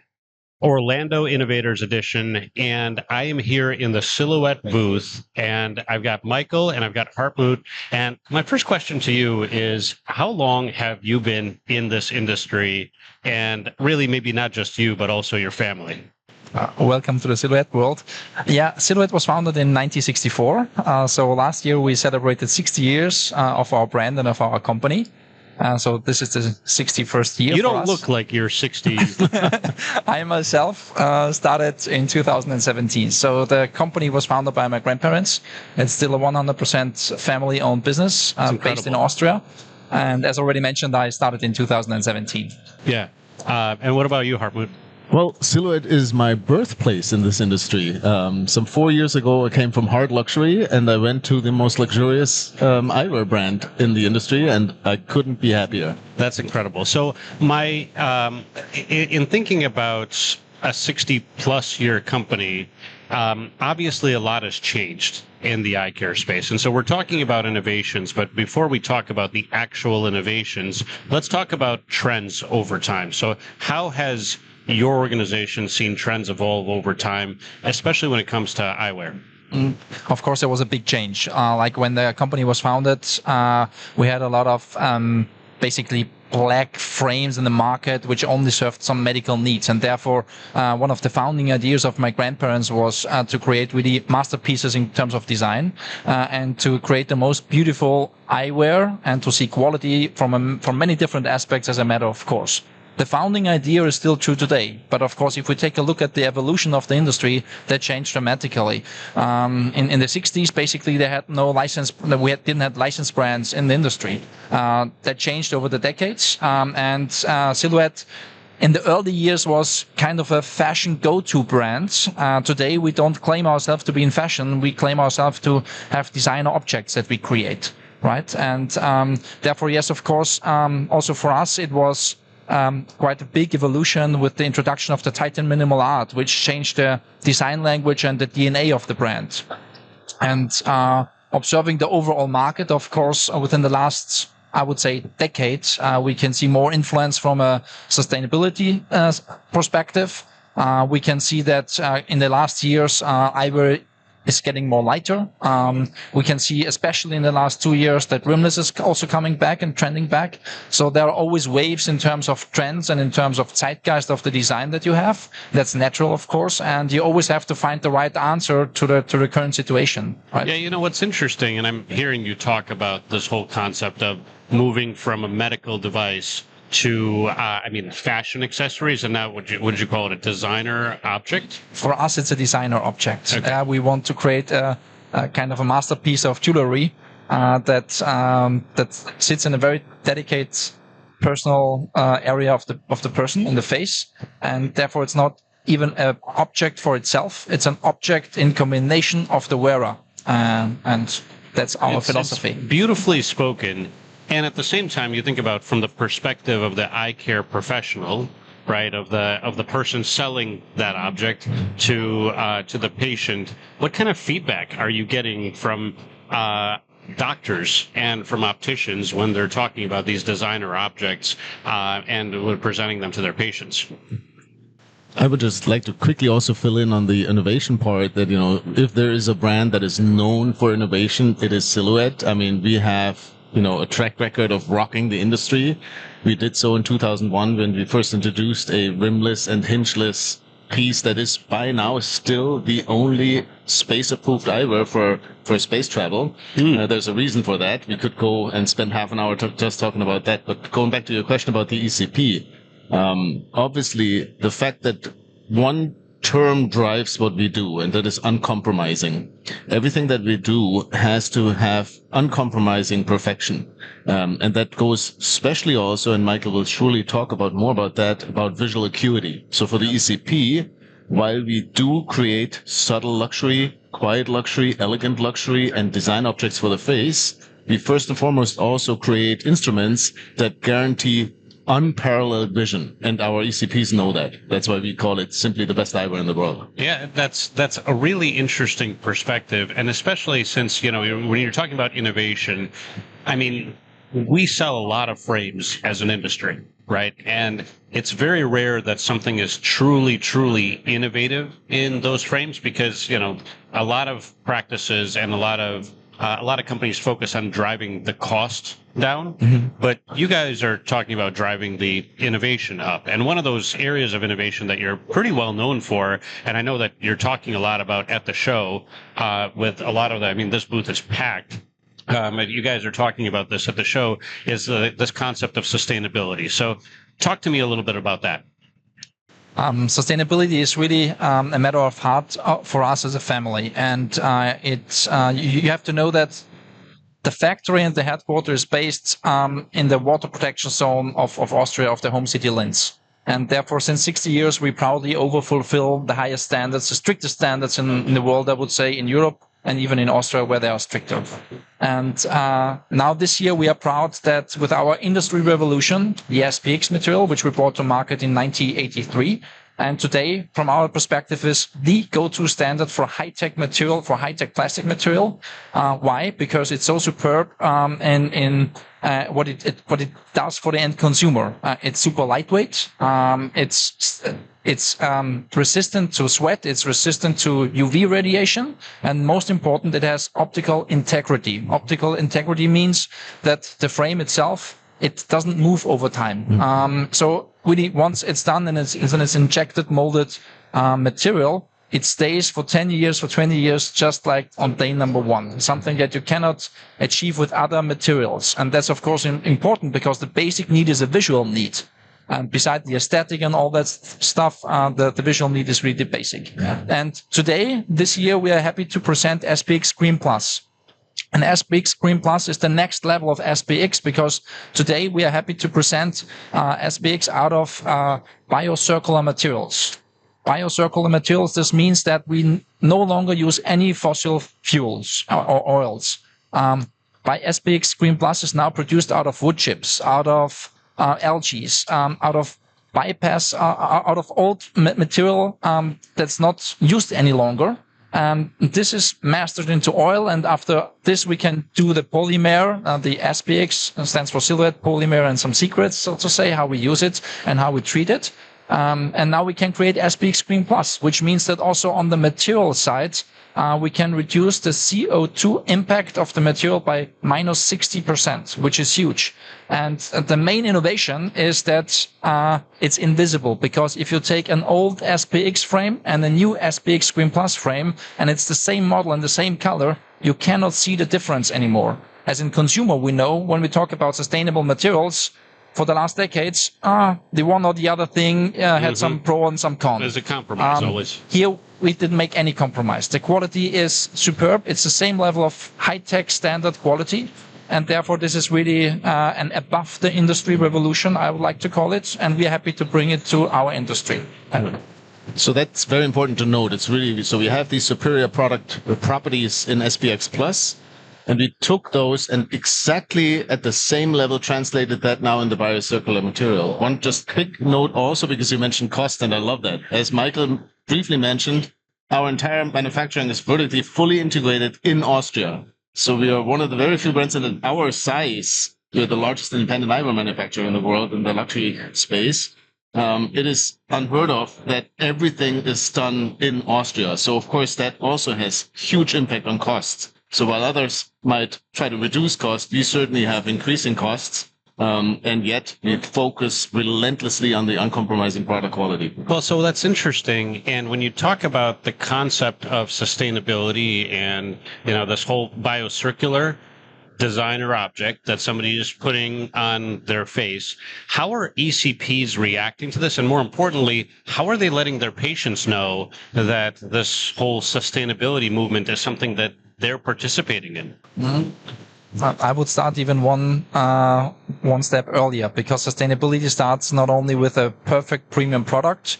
Orlando Innovators Edition, and I am here in the Silhouette booth, and I've got Michael and I've got Hartmut. And my first question to you is, how long have you been in this industry, and really maybe not just you, but also your family? Welcome to the Silhouette world. Yeah, Silhouette was founded in 1964. So last year we celebrated 60 years of our brand and of our company. So this is the 61st year. You don't for us. look like you're 60. I myself started in 2017. So the company was founded by my grandparents. It's still a 100% family-owned business based in Austria. And as already mentioned, I started in 2017. Yeah. And what about you, Hartmut? Well, Silhouette is my birthplace in this industry. Some 4 years ago, I came from hard luxury, and I went to the most luxurious eyewear brand in the industry, and I couldn't be happier. That's incredible. So in thinking about a 60-plus year company, obviously a lot has changed in the eye care space. And so we're talking about innovations, but before we talk about the actual innovations, let's talk about trends over time. So how has your organization seen trends evolve over time, especially when it comes to eyewear? Of course, there was a big change. Like when the company was founded, we had a lot of basically black frames in the market, which only served some medical needs. And therefore, one of the founding ideas of my grandparents was to create really masterpieces in terms of design and to create the most beautiful eyewear and to see quality from many different aspects as a matter of course. The founding idea is still true today, but of course, if we take a look at the evolution of the industry, that changed dramatically. In the 60s, basically, they had no license. Didn't have licensed brands in the industry. That changed over the decades, and Silhouette in the early years was kind of a fashion go-to brand. Today, we don't claim ourselves to be in fashion. We claim ourselves to have designer objects that we create, right? And therefore, yes, of course, also for us, it was quite a big evolution with the introduction of the Titan Minimal Art, which changed the design language and the DNA of the brand. And observing the overall market, of course, within the last, I would say, decades, we can see more influence from a sustainability perspective. We can see that in the last years, eyewear is getting more lighter. We can see, especially in the last 2 years, that rimless is also coming back and trending back. So there are always waves in terms of trends and in terms of zeitgeist of the design that you have. That's natural, of course, and you always have to find the right answer to the current situation. Right? Yeah, you know what's interesting, and I'm hearing you talk about this whole concept of moving from a medical device to, fashion accessories, and now would you call it a designer object? For us, it's a designer object. Okay. We want to create a kind of a masterpiece of jewelry that sits in a very dedicated personal area of the person in the face, and therefore it's not even an object for itself. It's an object in combination of the wearer, and that's our philosophy. It's beautifully spoken. And at the same time, you think about from the perspective of the eye care professional, right, of the person selling that object to the patient. What kind of feedback are you getting from doctors and from opticians when they're talking about these designer objects and when presenting them to their patients? I would just like to quickly also fill in on the innovation part that, if there is a brand that is known for innovation, it is Silhouette. I mean, we have a track record of rocking the industry. We did so in 2001 when we first introduced a rimless and hingeless piece that is by now still the only space-approved eyewear for space travel. There's a reason for that. We could go and spend half an hour just talking about that. But going back to your question about the ECP, obviously the fact that one term drives what we do, and that is uncompromising. Everything that we do has to have uncompromising perfection. And that goes especially also, and Michael will surely talk about more about that, about visual acuity. So for the ECP, while we do create subtle luxury, quiet luxury, elegant luxury, and design objects for the face, we first and foremost also create instruments that guarantee unparalleled vision, and our ECPs know that. That's why we call it simply the best eyewear in the world. Yeah, that's a really interesting perspective, and especially since, when you're talking about innovation, I mean, we sell a lot of frames as an industry, right? And it's very rare that something is truly, truly innovative in those frames because, a lot of practices and a lot of companies focus on driving the cost down, but you guys are talking about driving the innovation up. And one of those areas of innovation that you're pretty well known for, and I know that you're talking a lot about at the show, with a lot of this booth is packed. You guys are talking about this at the show, is this concept of sustainability. So talk to me a little bit about that. Sustainability is really a matter of heart for us as a family, and you have to know that the factory and the headquarters is based in the water protection zone of Austria, of the home city Linz. And therefore, since 60 years, we proudly overfulfill the highest standards, the strictest standards in the world, I would say, in Europe and even in Austria, where they are stricter. And now this year, we are proud that with our industry revolution, the SPX material, which we brought to market in 1983, And today, from our perspective, is the go-to standard for high-tech material, for high-tech plastic material. Why? Because it's so superb in what it does for the end consumer. It's super lightweight. It's resistant to sweat. It's resistant to UV radiation. And most important, it has optical integrity. Optical integrity means that the frame itself, it doesn't move over time. So really, once it's done and it's injected, molded material, it stays for 10 years, for 20 years, just like on day number one, something that you cannot achieve with other materials. And that's, of course, important because the basic need is a visual need. And beside the aesthetic and all that stuff, the visual need is really basic. Yeah. And today, this year, we are happy to present SPX Screen Plus. And SPX Screen Plus is the next level of SPX because today we are happy to present SPX out of biocircular materials. Biocircular materials, this means that we no longer use any fossil fuels or oils. SPX Screen Plus is now produced out of wood chips, out of algae, out of bypass, out of old material that's not used any longer. This is mastered into oil, and after this we can do the polymer. The SPX stands for silhouette, polymer, and some secrets, so to say, how we use it and how we treat it. And now we can create SPX Screen Plus, which means that also on the material side, we can reduce the CO2 impact of the material by minus 60%, which is huge. And the main innovation is that it's invisible, because if you take an old SPX frame and a new SPX Screen Plus frame, and it's the same model and the same color, you cannot see the difference anymore. As in consumer, we know when we talk about sustainable materials, for the last decades, the one or the other thing had some pro and some con. There's a compromise always. Here, we didn't make any compromise. The quality is superb. It's the same level of high-tech standard quality. And therefore, this is really an above the industry revolution, I would like to call it. And we are happy to bring it to our industry. So that's very important to note. It's really, so we have these superior product properties in SPX Plus. And we took those and exactly at the same level translated that now in the biocircular material. One just quick note also, because you mentioned cost, and I love that. As Michael briefly mentioned, our entire manufacturing is vertically fully integrated in Austria. So we are one of the very few brands that at our size, we're the largest independent eyewear manufacturer in the world in the luxury space. It is unheard of that everything is done in Austria. So of course that also has huge impact on costs. So while others might try to reduce costs, we certainly have increasing costs, and yet we focus relentlessly on the uncompromising product quality. Well, so that's interesting. And when you talk about the concept of sustainability and, you know, this whole biocircular design or object that somebody is putting on their face, how are ECPs reacting to this? And more importantly, how are they letting their patients know that this whole sustainability movement is something that they're participating in? Mm-hmm. I would start even one step earlier, because sustainability starts not only with a perfect premium product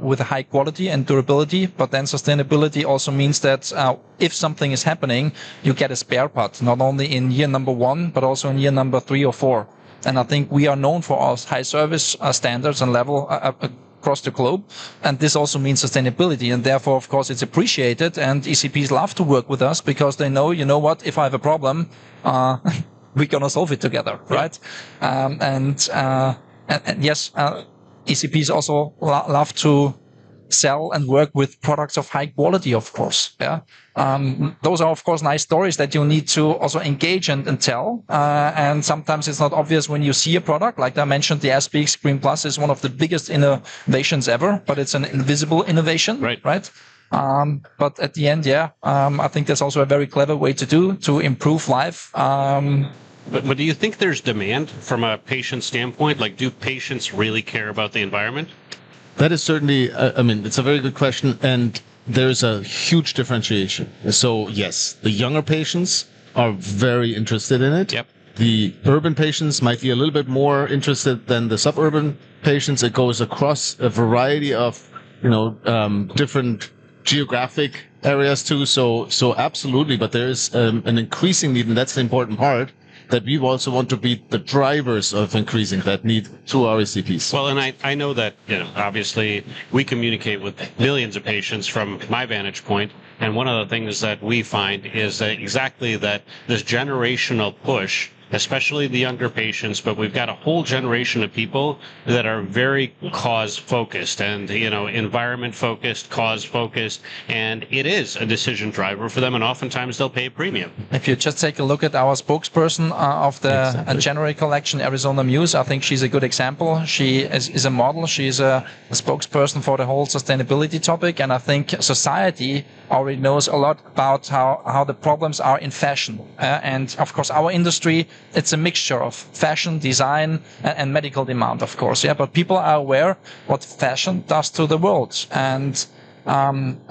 with a high quality and durability, but then sustainability also means that if something is happening, you get a spare part, not only in year number 1, but also in year number 3 or 4. And I think we are known for our high service standards and level across the globe. And this also means sustainability. And therefore, of course, it's appreciated. And ECPs love to work with us because they know, you know what, if I have a problem, we're going to solve it together, right? And yes, ECPs also love to sell and work with products of high quality, of course. Yeah. Those are, of course, nice stories that you need to also engage and tell. And sometimes it's not obvious when you see a product. Like I mentioned, the SPX Screen Plus is one of the biggest innovations ever, but it's an invisible innovation, right? But at the end, I think that's also a very clever way to improve life. But do you think there's demand from a patient standpoint? Like, do patients really care about the environment? That is certainly, I mean, it's a very good question, and there's a huge differentiation. So yes, the younger patients are very interested in it. Yep. The urban patients might be a little bit more interested than the suburban patients. It goes across a variety of, different geographic areas too. So absolutely, but there is an increasing need, and that's the important part. that we also want to be the drivers of increasing that need through our ECPs. Well, and I know that, obviously we communicate with millions of patients from my vantage point. And one of the things that we find is that exactly that this generational push, especially the younger patients, but we've got a whole generation of people that are very cause-focused and, environment-focused, cause-focused, and it is a decision driver for them, and oftentimes they'll pay a premium. If you just take a look at our spokesperson of the January collection, Arizona Muse, I think she's a good example. She is a model. She's a spokesperson for the whole sustainability topic, and I think society already knows a lot about how the problems are in fashion. And, of course, our industry, it's a mixture of fashion, design, and medical demand, of course. Yeah, but people are aware what fashion does to the world. And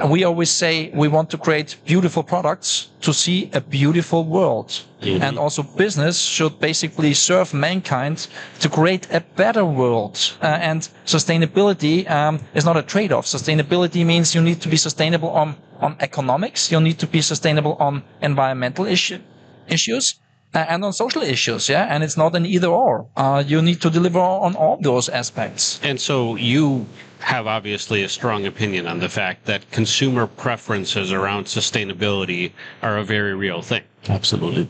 we always say we want to create beautiful products to see a beautiful world. Mm-hmm. And also business should basically serve mankind to create a better world. And sustainability is not a trade-off. Sustainability means you need to be sustainable on economics. You need to be sustainable on environmental issues. And on social issues, yeah, and it's not an either or. You need to deliver on all those aspects. And so you have obviously a strong opinion on the fact that consumer preferences around sustainability are a very real thing. Absolutely.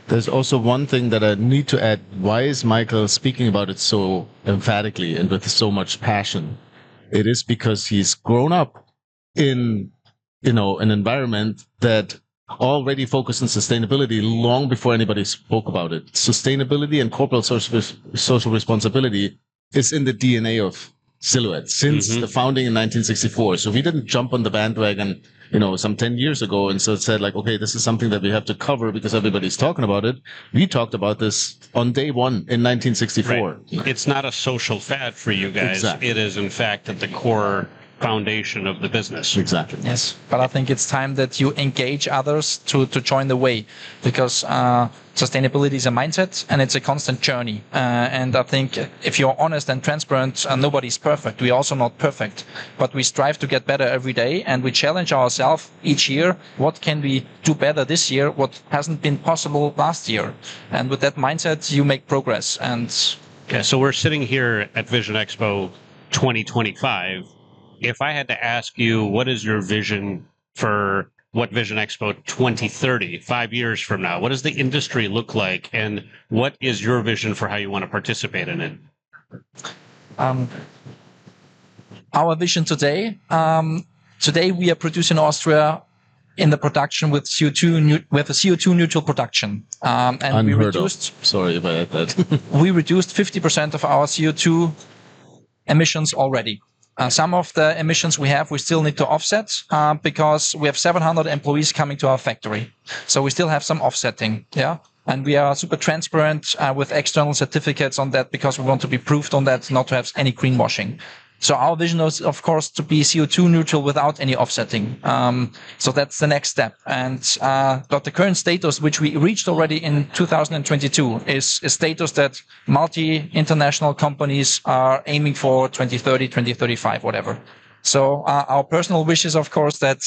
There's also one thing that I need to add. Why is Michael speaking about it so emphatically and with so much passion? It is because he's grown up in, an environment that already focused on sustainability long before anybody spoke about it. Sustainability and corporate social responsibility is in the DNA of Silhouette since the founding in 1964. So we didn't jump on the bandwagon, some 10 years ago and so said like, okay, this is something that we have to cover because everybody's talking about it. We talked about this on day one in 1964. Right. It's not a social fad for you guys. Exactly. It is in fact at the core foundation of the business. Exactly. Yes, but I think it's time that you engage others to join the way, because sustainability is a mindset and it's a constant journey. And I think if you're honest and transparent, nobody's perfect. We're also not perfect, but we strive to get better every day, and we challenge ourselves each year. What can we do better this year? What hasn't been possible last year? And with that mindset, you make progress. And yeah, so we're sitting here at Vision Expo 2025. If I had to ask you, what is your vision for what Vision Expo 2030, 5 years from now? What does the industry look like, and what is your vision for how you want to participate in it? Our vision today, we are producing in Austria in the production with a CO2 neutral production. And Unheard of. Sorry about that. We reduced 50% of our CO2 emissions already. Some of the emissions we still need to offset because we have 700 employees coming to our factory. So we still have some offsetting, yeah. And we are super transparent with external certificates on that because we want to be proofed on that, not to have any greenwashing. So our vision is, of course, to be CO2 neutral without any offsetting. So that's the next step. And but the current status, which we reached already in 2022, is a status that multi-international companies are aiming for 2030, 2035, whatever. So our personal wish is, of course, that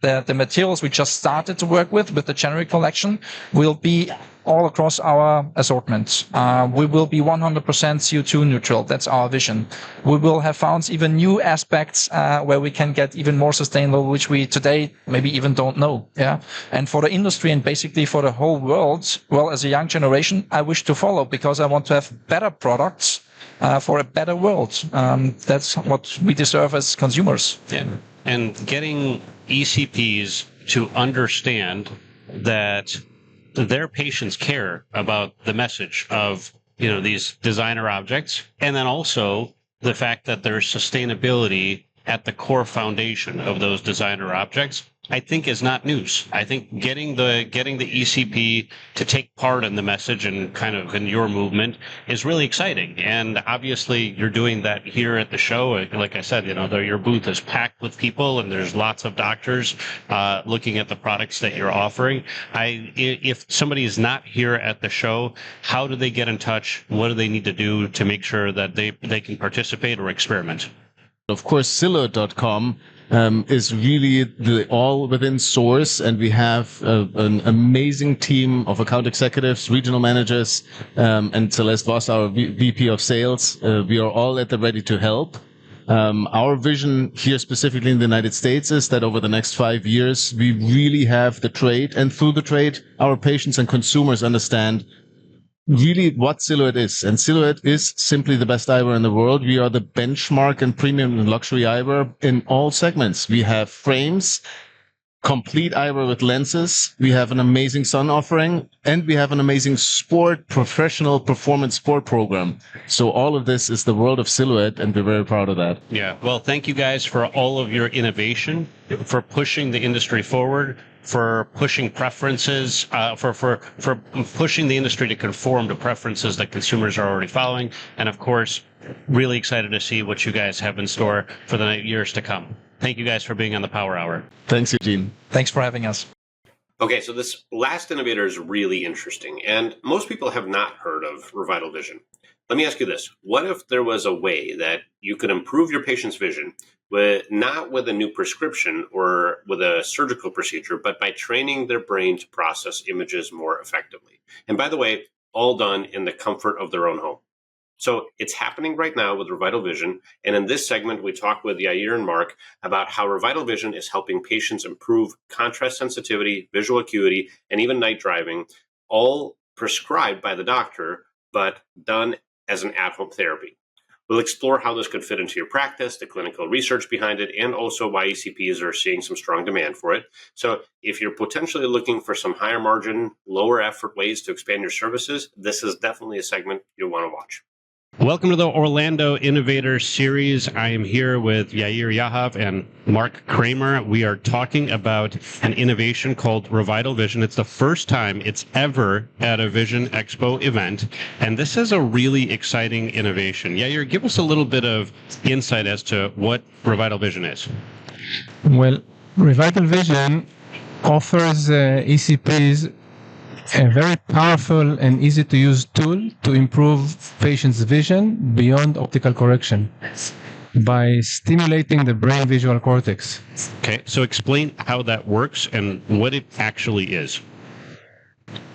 the materials we just started to work with the January collection will be all across our assortment. We will be 100% CO2 neutral. That's our vision. We will have found even new aspects where we can get even more sustainable, which we today maybe even don't know. Yeah. And for the industry and basically for the whole world, well, as a young generation, I wish to follow because I want to have better products for a better world. That's what we deserve as consumers. Yeah. And getting ECPs to understand that their patients care about the message of, these designer objects, and then also the fact that there's sustainability at the core foundation of those designer objects, I think is not news. I think getting the ECP to take part in the message and kind of in your movement is really exciting. And obviously you're doing that here at the show. Like I said, your booth is packed with people and there's lots of doctors looking at the products that you're offering. If somebody is not here at the show, how do they get in touch? What do they need to do to make sure that they can participate or experiment? Of course, Silhouette.com is really all within Source, and we have an amazing team of account executives, regional managers, and Celeste Voss, our VP of Sales. We are all at the ready to help. Our vision here specifically in the United States is that over the next 5 years, we really have the trade, and through the trade, our patients and consumers understand really what Silhouette is. And Silhouette is simply the best eyewear in the world. We are the benchmark and premium and luxury eyewear in all segments. We have frames, complete eyewear with lenses. We have an amazing sun offering, and we have an amazing professional performance sport program. So all of this is the world of Silhouette, and we're very proud of that. Yeah. Well, thank you guys for all of your innovation, for pushing the industry forward, for pushing preferences, for pushing the industry to conform to preferences that consumers are already following. And of course, really excited to see what you guys have in store for the years to come. Thank you guys for being on the Power Hour. Thanks, Eugene. Thanks for having us. Okay, so this last innovator is really interesting, and most people have not heard of RevitalVision. Let me ask you this. What if there was a way that you could improve your patient's vision, not with a new prescription or with a surgical procedure, but by training their brain to process images more effectively? And by the way, all done in the comfort of their own home. So it's happening right now with RevitalVision. And in this segment, we talk with Yair and Mark about how RevitalVision is helping patients improve contrast sensitivity, visual acuity, and even night driving, all prescribed by the doctor, but done as an at-home therapy. We'll explore how this could fit into your practice, the clinical research behind it, and also why ECPs are seeing some strong demand for it. So if you're potentially looking for some higher margin, lower effort ways to expand your services, this is definitely a segment you'll want to watch. Welcome to the Orlando Innovator Series. I am here with Yair Yahav and Mark Kramer. We are talking about an innovation called RevitalVision. It's the first time it's ever at a Vision Expo event, and this is a really exciting innovation. Yair, give us a little bit of insight as to what RevitalVision is. Well, RevitalVision offers ECPs a very powerful and easy to use tool to improve patients' vision beyond optical correction by stimulating the brain visual cortex. Okay, so explain how that works and what it actually is.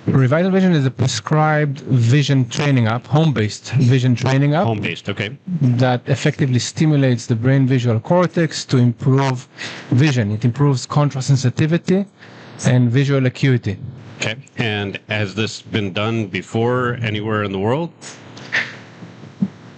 RevitalVision is a prescribed vision training app, home-based vision training app. Home-based, okay. That effectively stimulates the brain visual cortex to improve vision. It improves contrast sensitivity and visual acuity. Okay. And has this been done before anywhere in the world?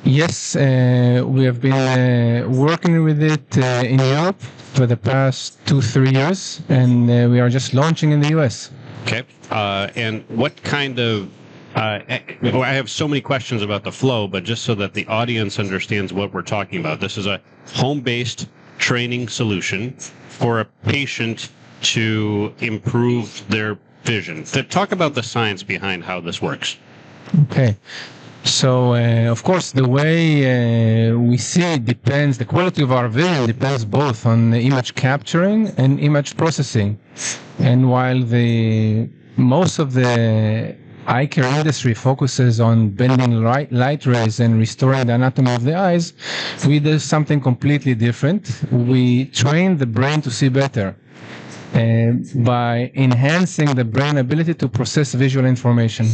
Yes, we have been working with it in Europe for the past 2-3 years, and we are just launching in the US. Okay. And what kind of I have so many questions about the flow, but just so that the audience understands what we're talking about, this is a home-based training solution for a patient to improve their vision. Talk about the science behind how this works. Okay. So, of course, the way we see it depends, the quality of our vision depends both on the image capturing and image processing. And while most of the eye care industry focuses on bending light rays and restoring the anatomy of the eyes, we do something completely different. We train the brain to see better by enhancing the brain ability to process visual information.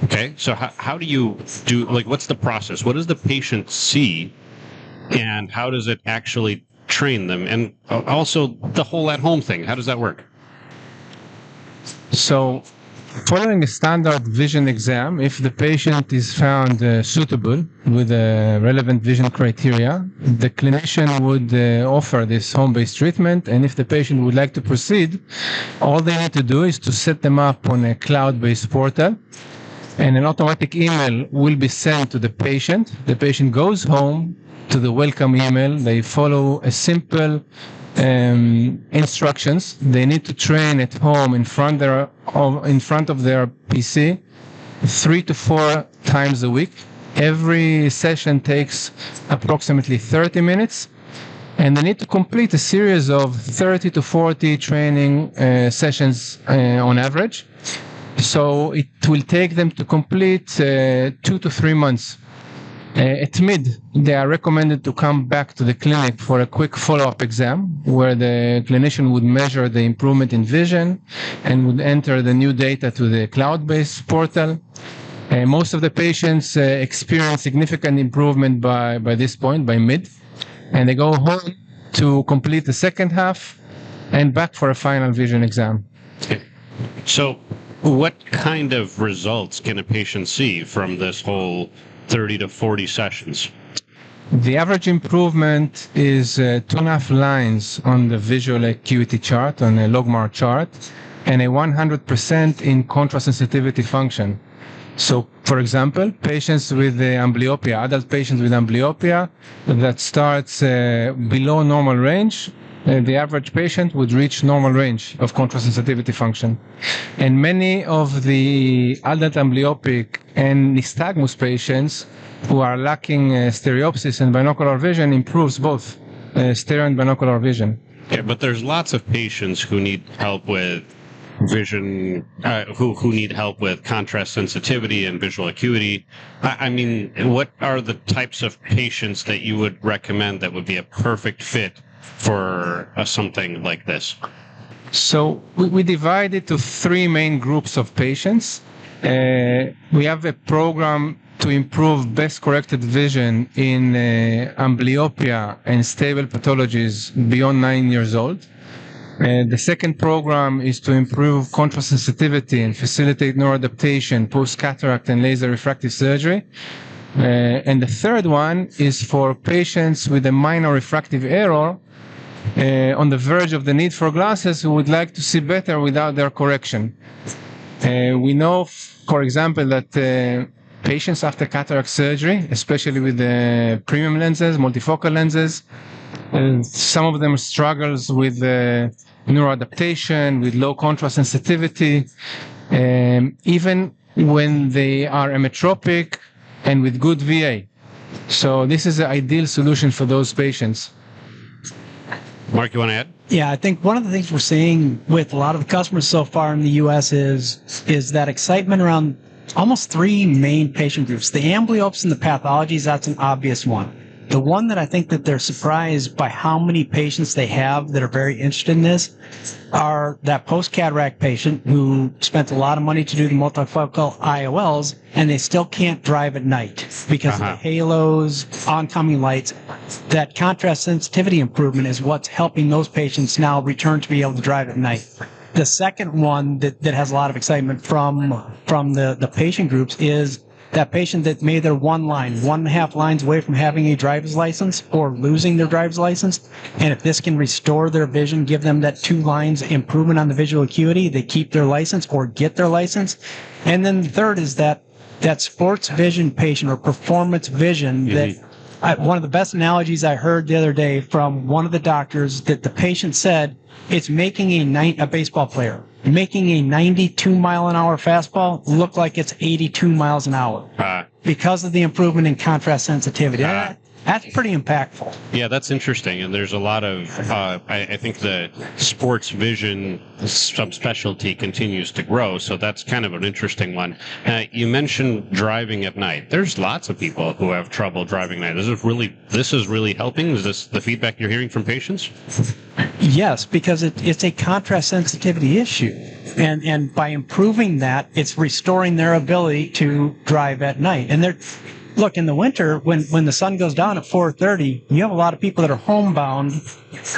Okay, so how do you do, like, what's the process? What does the patient see, and how does it actually train them? And also the whole at-home thing, how does that work? So, following a standard vision exam, if the patient is found suitable with relevant vision criteria, the clinician would offer this home-based treatment. And if the patient would like to proceed, all they need to do is to set them up on a cloud-based portal, and an automatic email will be sent to the patient. The patient goes home to the welcome email. They follow a simple instructions. They need to train at home in front of their PC 3 to 4 times a week. Every session takes approximately 30 minutes, and they need to complete a series of 30 to 40 training sessions on average. So it will take them to complete 2 to 3 months. At mid, they are recommended to come back to the clinic for a quick follow-up exam where the clinician would measure the improvement in vision and would enter the new data to the cloud-based portal. Most of the patients experience significant improvement by this point, by mid, and they go home to complete the second half and back for a final vision exam. So what kind of results can a patient see from this whole 30 to 40 sessions? The average improvement is 2.5 lines on the visual acuity chart, on a logMAR chart, and a 100% in contrast sensitivity function. So, for example, patients with amblyopia, adult patients with amblyopia that starts below normal range, the average patient would reach normal range of contrast sensitivity function. And many of the adult amblyopic and nystagmus patients who are lacking stereopsis and binocular vision improves both stereo and binocular vision. Yeah, but there's lots of patients who need help with vision, who need help with contrast sensitivity and visual acuity. I mean, what are the types of patients that you would recommend that would be a perfect fit for something like this? So we divide it to 3 main groups of patients. We have a program to improve best corrected vision in amblyopia and stable pathologies beyond 9 years old. The second program is to improve contrast sensitivity and facilitate neuroadaptation post-cataract and laser refractive surgery. And the third one is for patients with a minor refractive error on the verge of the need for glasses who would like to see better without their correction. We know, for example, that patients after cataract surgery, especially with the premium lenses, multifocal lenses, some of them struggles with neuroadaptation, with low contrast sensitivity, even when they are ametropic and with good VA. So this is the ideal solution for those patients. Mark, you want to add? Yeah, I think one of the things we're seeing with a lot of the customers so far in the U.S. is that excitement around almost 3 main patient groups. The amblyopes and the pathologies, that's an obvious one. The one that I think that they're surprised by how many patients they have that are very interested in this are that post-cataract patient who spent a lot of money to do the multifocal IOLs and they still can't drive at night because of the halos, oncoming lights. That contrast sensitivity improvement is what's helping those patients now return to be able to drive at night. The second one that has a lot of excitement from the patient groups is that patient that made their 1.5 lines away from having a driver's license or losing their driver's license. And if this can restore their vision, give them that 2 lines improvement on the visual acuity, they keep their license or get their license. And then the third is that sports vision patient or performance vision that one of the best analogies I heard the other day from one of the doctors that the patient said, it's making a baseball player making a 92-mile-an-hour fastball look like it's 82 miles an hour because of the improvement in contrast sensitivity. That's pretty impactful. Yeah, that's interesting. And there's a lot of, I think the sports vision subspecialty continues to grow. So that's kind of an interesting one. You mentioned driving at night. There's lots of people who have trouble driving at night. This is really helping? Is this the feedback you're hearing from patients? Yes, because it's a contrast sensitivity issue. And by improving that, it's restoring their ability to drive at night. And look, in the winter, when the sun goes down at 4:30, you have a lot of people that are homebound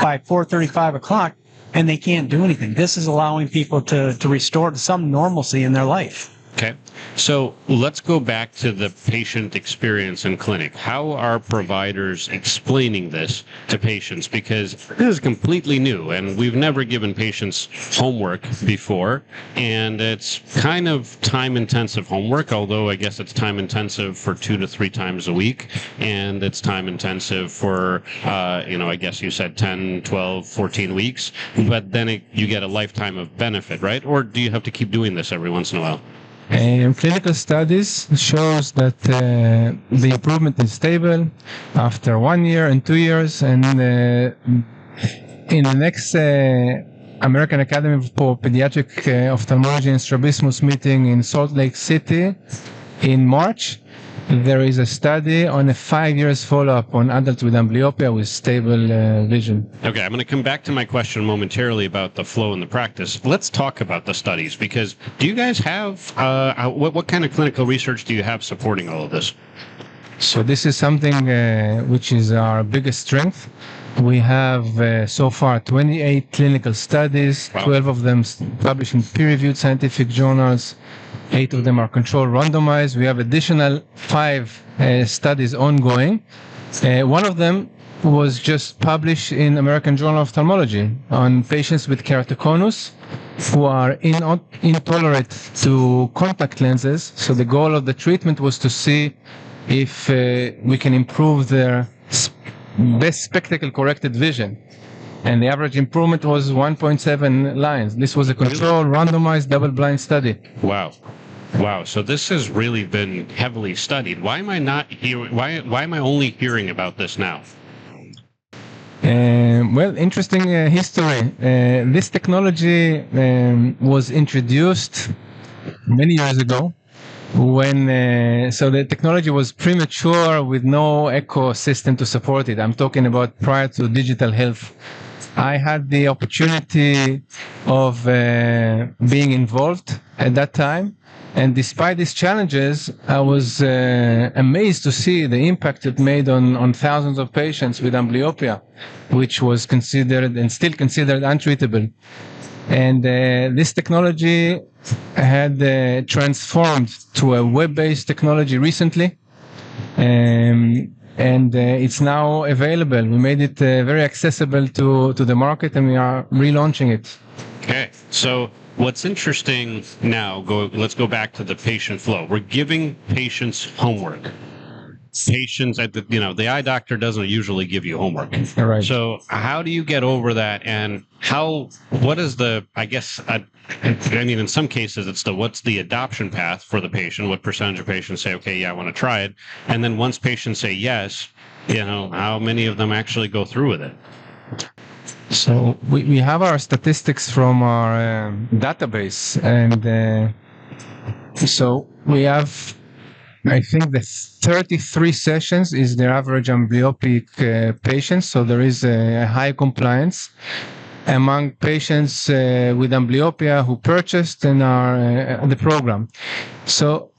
by 4:30, 5 o'clock, and they can't do anything. This is allowing people to restore to some normalcy in their life. Okay. So let's go back to the patient experience in clinic. How are providers explaining this to patients? Because this is completely new, and we've never given patients homework before, and it's kind of time-intensive homework, although I guess it's time-intensive for 2 to 3 times a week, and it's time-intensive for, I guess you said 10, 12, 14 weeks, but then you get a lifetime of benefit, right? Or do you have to keep doing this every once in a while? Clinical studies shows that the improvement is stable after 1 year and 2 years, and in the next American Academy for Pediatric Ophthalmology and Strabismus meeting in Salt Lake City in March, there is a study on a 5 years follow-up on adults with amblyopia with stable vision. Okay, I'm going to come back to my question momentarily about the flow and the practice. Let's talk about the studies, because do you guys have, what kind of clinical research do you have supporting all of this? So this is something which is our biggest strength. We have so far 28 clinical studies, Wow. 12 of them published in peer-reviewed scientific journals. 8 of them are controlled randomized. We have additional 5 studies ongoing. One of them was just published in American Journal of Ophthalmology on patients with keratoconus who are intolerant to contact lenses. So the goal of the treatment was to see if we can improve their best spectacle corrected vision. And the average improvement was 1.7 lines. This was a controlled, randomized, double-blind study. Wow. Wow. So this has really been heavily studied. Why am I not hearing, why am I only hearing about this now? Well, interesting history. This technology was introduced many years ago when so the technology was premature with no ecosystem to support it. I'm talking about prior to digital health. I had the opportunity of being involved at that time, and despite these challenges, I was amazed to see the impact it made on thousands of patients with amblyopia, which was considered and still considered untreatable. And this technology had transformed to a web-based technology recently, and it's now available. We made it very accessible to the market, and we are relaunching it. Okay. So what's interesting now, let's go back to the patient flow. We're giving patients homework. Patients, the eye doctor doesn't usually give you homework. All right. So how do you get over that? And what is the, I guess, in some cases, what's the adoption path for the patient? What percentage of patients say, okay, yeah, I want to try it? And then once patients say yes, how many of them actually go through with it? So we have our statistics from our database, and so we have, I think, the 33 sessions is the average amblyopic patients. So there is a high compliance among patients with amblyopia who purchased and are the program. So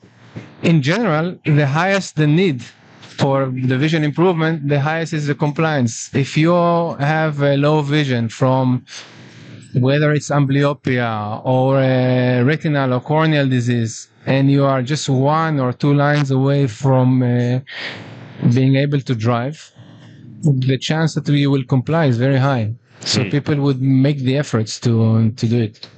in general, the highest the need for the vision improvement, the highest is the compliance. If you have a low vision from whether it's amblyopia or retinal or corneal disease, and you are just 1 or 2 lines away from being able to drive, the chance that you will comply is very high. So people would make the efforts to do it.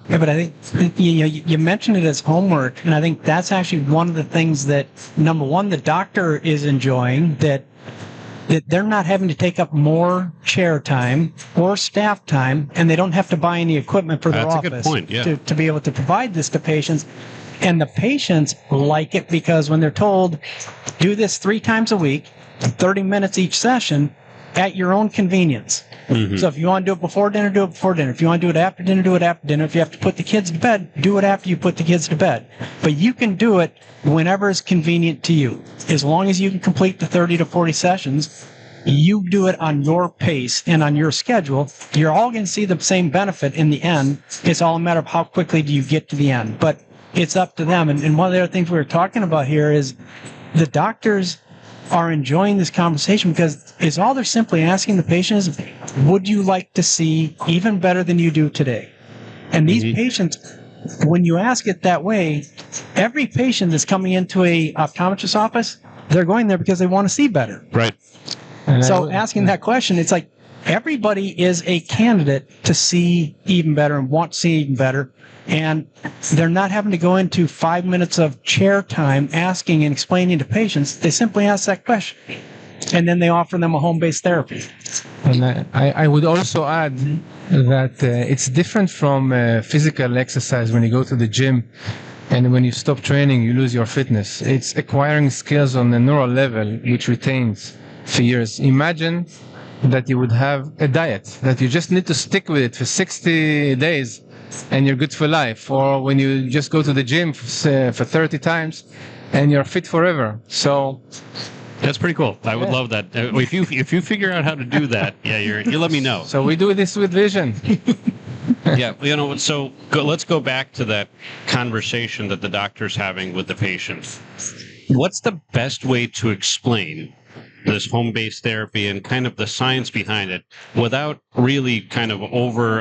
Yeah, but I think you mentioned it as homework, and I think that's actually one of the things that, number one, the doctor is enjoying, that they're not having to take up more chair time or staff time, and they don't have to buy any equipment for their That's office a good point, yeah. to be able to provide this to patients. And the patients like it because when they're told, do this 3 times a week, 30 minutes each session, at your own convenience. Mm-hmm. So if you want to do it before dinner, do it before dinner. If you want to do it after dinner, do it after dinner. If you have to put the kids to bed, do it after you put the kids to bed. But you can do it whenever is convenient to you. As long as you can complete the 30 to 40 sessions, you do it on your pace and on your schedule. You're all going to see the same benefit in the end. It's all a matter of how quickly do you get to the end. But it's up to them. And one of the other things we were talking about here is the doctors are enjoying this conversation because it's all they're simply asking the patients is, would you like to see even better than you do today? And these patients, when you ask it that way, every patient that's coming into a optometrist's office, they're going there because they want to see better. Right. So asking that question, it's like everybody is a candidate to see even better and want to see even better. And they're not having to go into 5 minutes of chair time asking and explaining to patients. They simply ask that question. And then they offer them a home-based therapy. And I would also add that it's different from physical exercise when you go to the gym. And when you stop training, you lose your fitness. It's acquiring skills on a neural level, which retains for years. Imagine that you would have a diet, that you just need to stick with it for 60 days and you're good for life. Or when you just go to the gym for 30 times and you're fit forever. So that's pretty cool. I would love that. If you figure out how to do that, you let me know. So we do this with vision. Yeah, so let's go back to that conversation that the doctor's having with the patient. What's the best way to explain this home-based therapy and kind of the science behind it without really kind of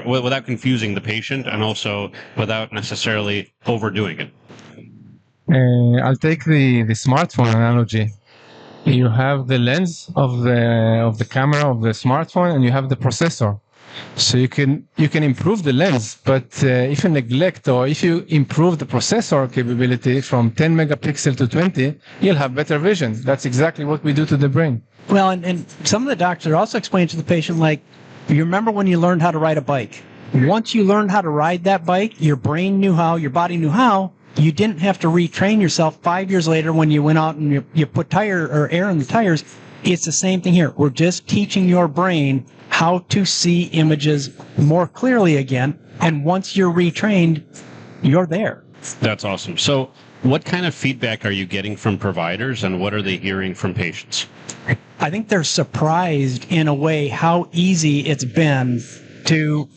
without confusing the patient and also without necessarily overdoing it? I'll take the smartphone analogy. You have the lens of the camera of the smartphone, and you have the processor. So you can improve the lens, but if you neglect or if you improve the processor capability from 10 megapixel to 20, you'll have better vision. That's exactly what we do to the brain. Well, and some of the doctors also explain to the patient, like, you remember when you learned how to ride a bike? Once you learned how to ride that bike, your brain knew how, your body knew how. You didn't have to retrain yourself 5 years later when you went out and you put tire or air in the tires. It's the same thing here. We're just teaching your brain how to see images more clearly again. And once you're retrained, you're there. That's awesome. So what kind of feedback are you getting from providers, and what are they hearing from patients? I think they're surprised in a way how easy it's been to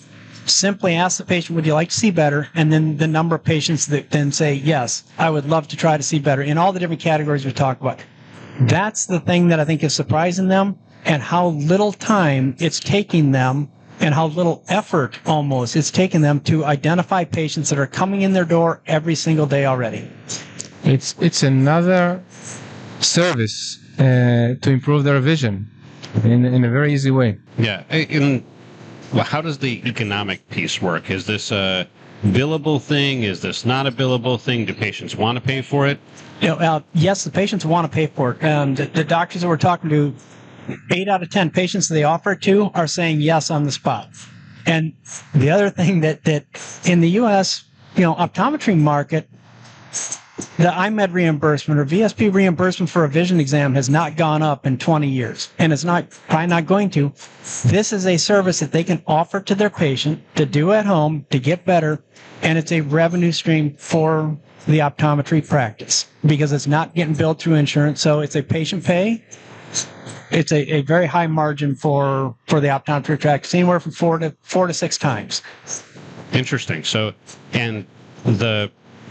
simply ask the patient, would you like to see better? And then the number of patients that then say, yes, I would love to try to see better in all the different categories we talked about. That's the thing that I think is surprising them, and how little time it's taking them and how little effort almost it's taking them to identify patients that are coming in their door every single day already. It's another service to improve their vision in a very easy way. Yeah. How does the economic piece work? Is this a billable thing? Is this not a billable thing? Do patients want to pay for it? Yes, the patients want to pay for it. The doctors that we're talking to, 8 out of 10 patients that they offer it to are saying yes on the spot. And the other thing that in the U.S., optometry market, the IMED reimbursement or VSP reimbursement for a vision exam has not gone up in 20 years, and it's probably not going to. This is a service that they can offer to their patient to do at home to get better, and it's a revenue stream for the optometry practice because it's not getting billed through insurance. So it's a patient pay. It's a very high margin for the optometry practice, anywhere from 4 to 6 times. Interesting. So, and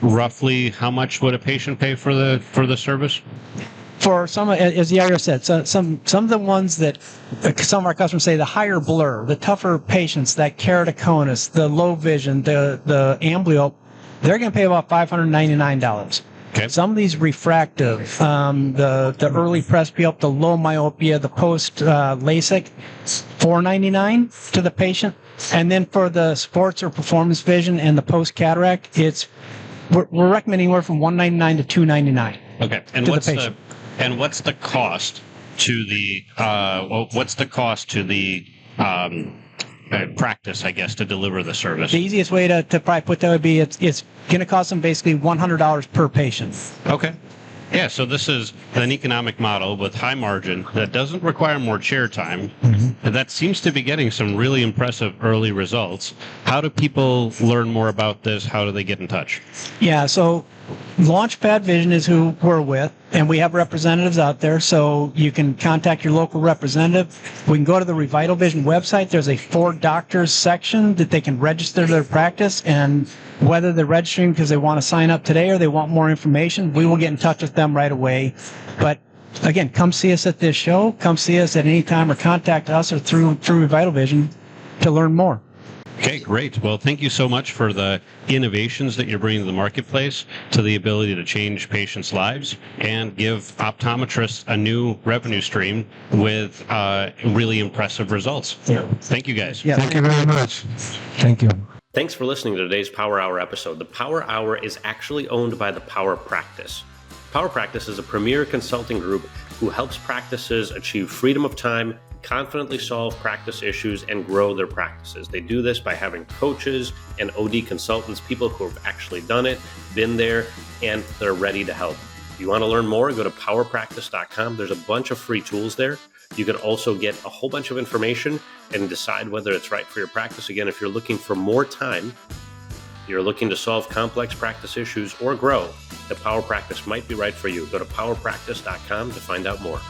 roughly how much would a patient pay for the service? For some, as Yair said, some of the ones that some of our customers say, the higher blur, the tougher patients, that keratoconus, the low vision, the amblyop, they're going to pay about $599. Okay. Some of these refractive, the early presbyop, the low myopia, the post LASIK, $499 to the patient, and then for the sports or performance vision and the post cataract, we're recommending anywhere from $199 to $299. Okay, and what's the cost to the practice, I guess, to deliver the service? The easiest way to probably put that would be it's going to cost them basically $100 per patient. Okay. Yeah, so this is an economic model with high margin that doesn't require more chair time. Mm-hmm. And that seems to be getting some really impressive early results. How do people learn more about this? How do they get in touch? Yeah, so Launchpad Vision is who we're with, and we have representatives out there, so you can contact your local representative. We can go to the RevitalVision website. There's a For Doctors section that they can register their practice, and whether they're registering because they want to sign up today or they want more information, we will get in touch with them right away. But again, come see us at this show. Come see us at any time or contact us or through RevitalVision to learn more. Okay, great. Well, thank you so much for the innovations that you're bringing to the marketplace, to the ability to change patients' lives and give optometrists a new revenue stream with really impressive results. Yeah. Thank you, guys. Yeah. Thank you very much. Thank you. Thanks for listening to today's Power Hour episode. The Power Hour is actually owned by the Power Practice. Power Practice is a premier consulting group who helps practices achieve freedom of time, confidently solve practice issues, and grow their practices. They do this by having coaches and OD consultants, people who have actually done it, been there, and they're ready to help. If you want to learn more, go to powerpractice.com. There's a bunch of free tools there. You can also get a whole bunch of information and decide whether it's right for your practice. Again, if you're looking for more time you're looking to solve complex practice issues or grow, the Power Practice might be right for you. Go to powerpractice.com to find out more.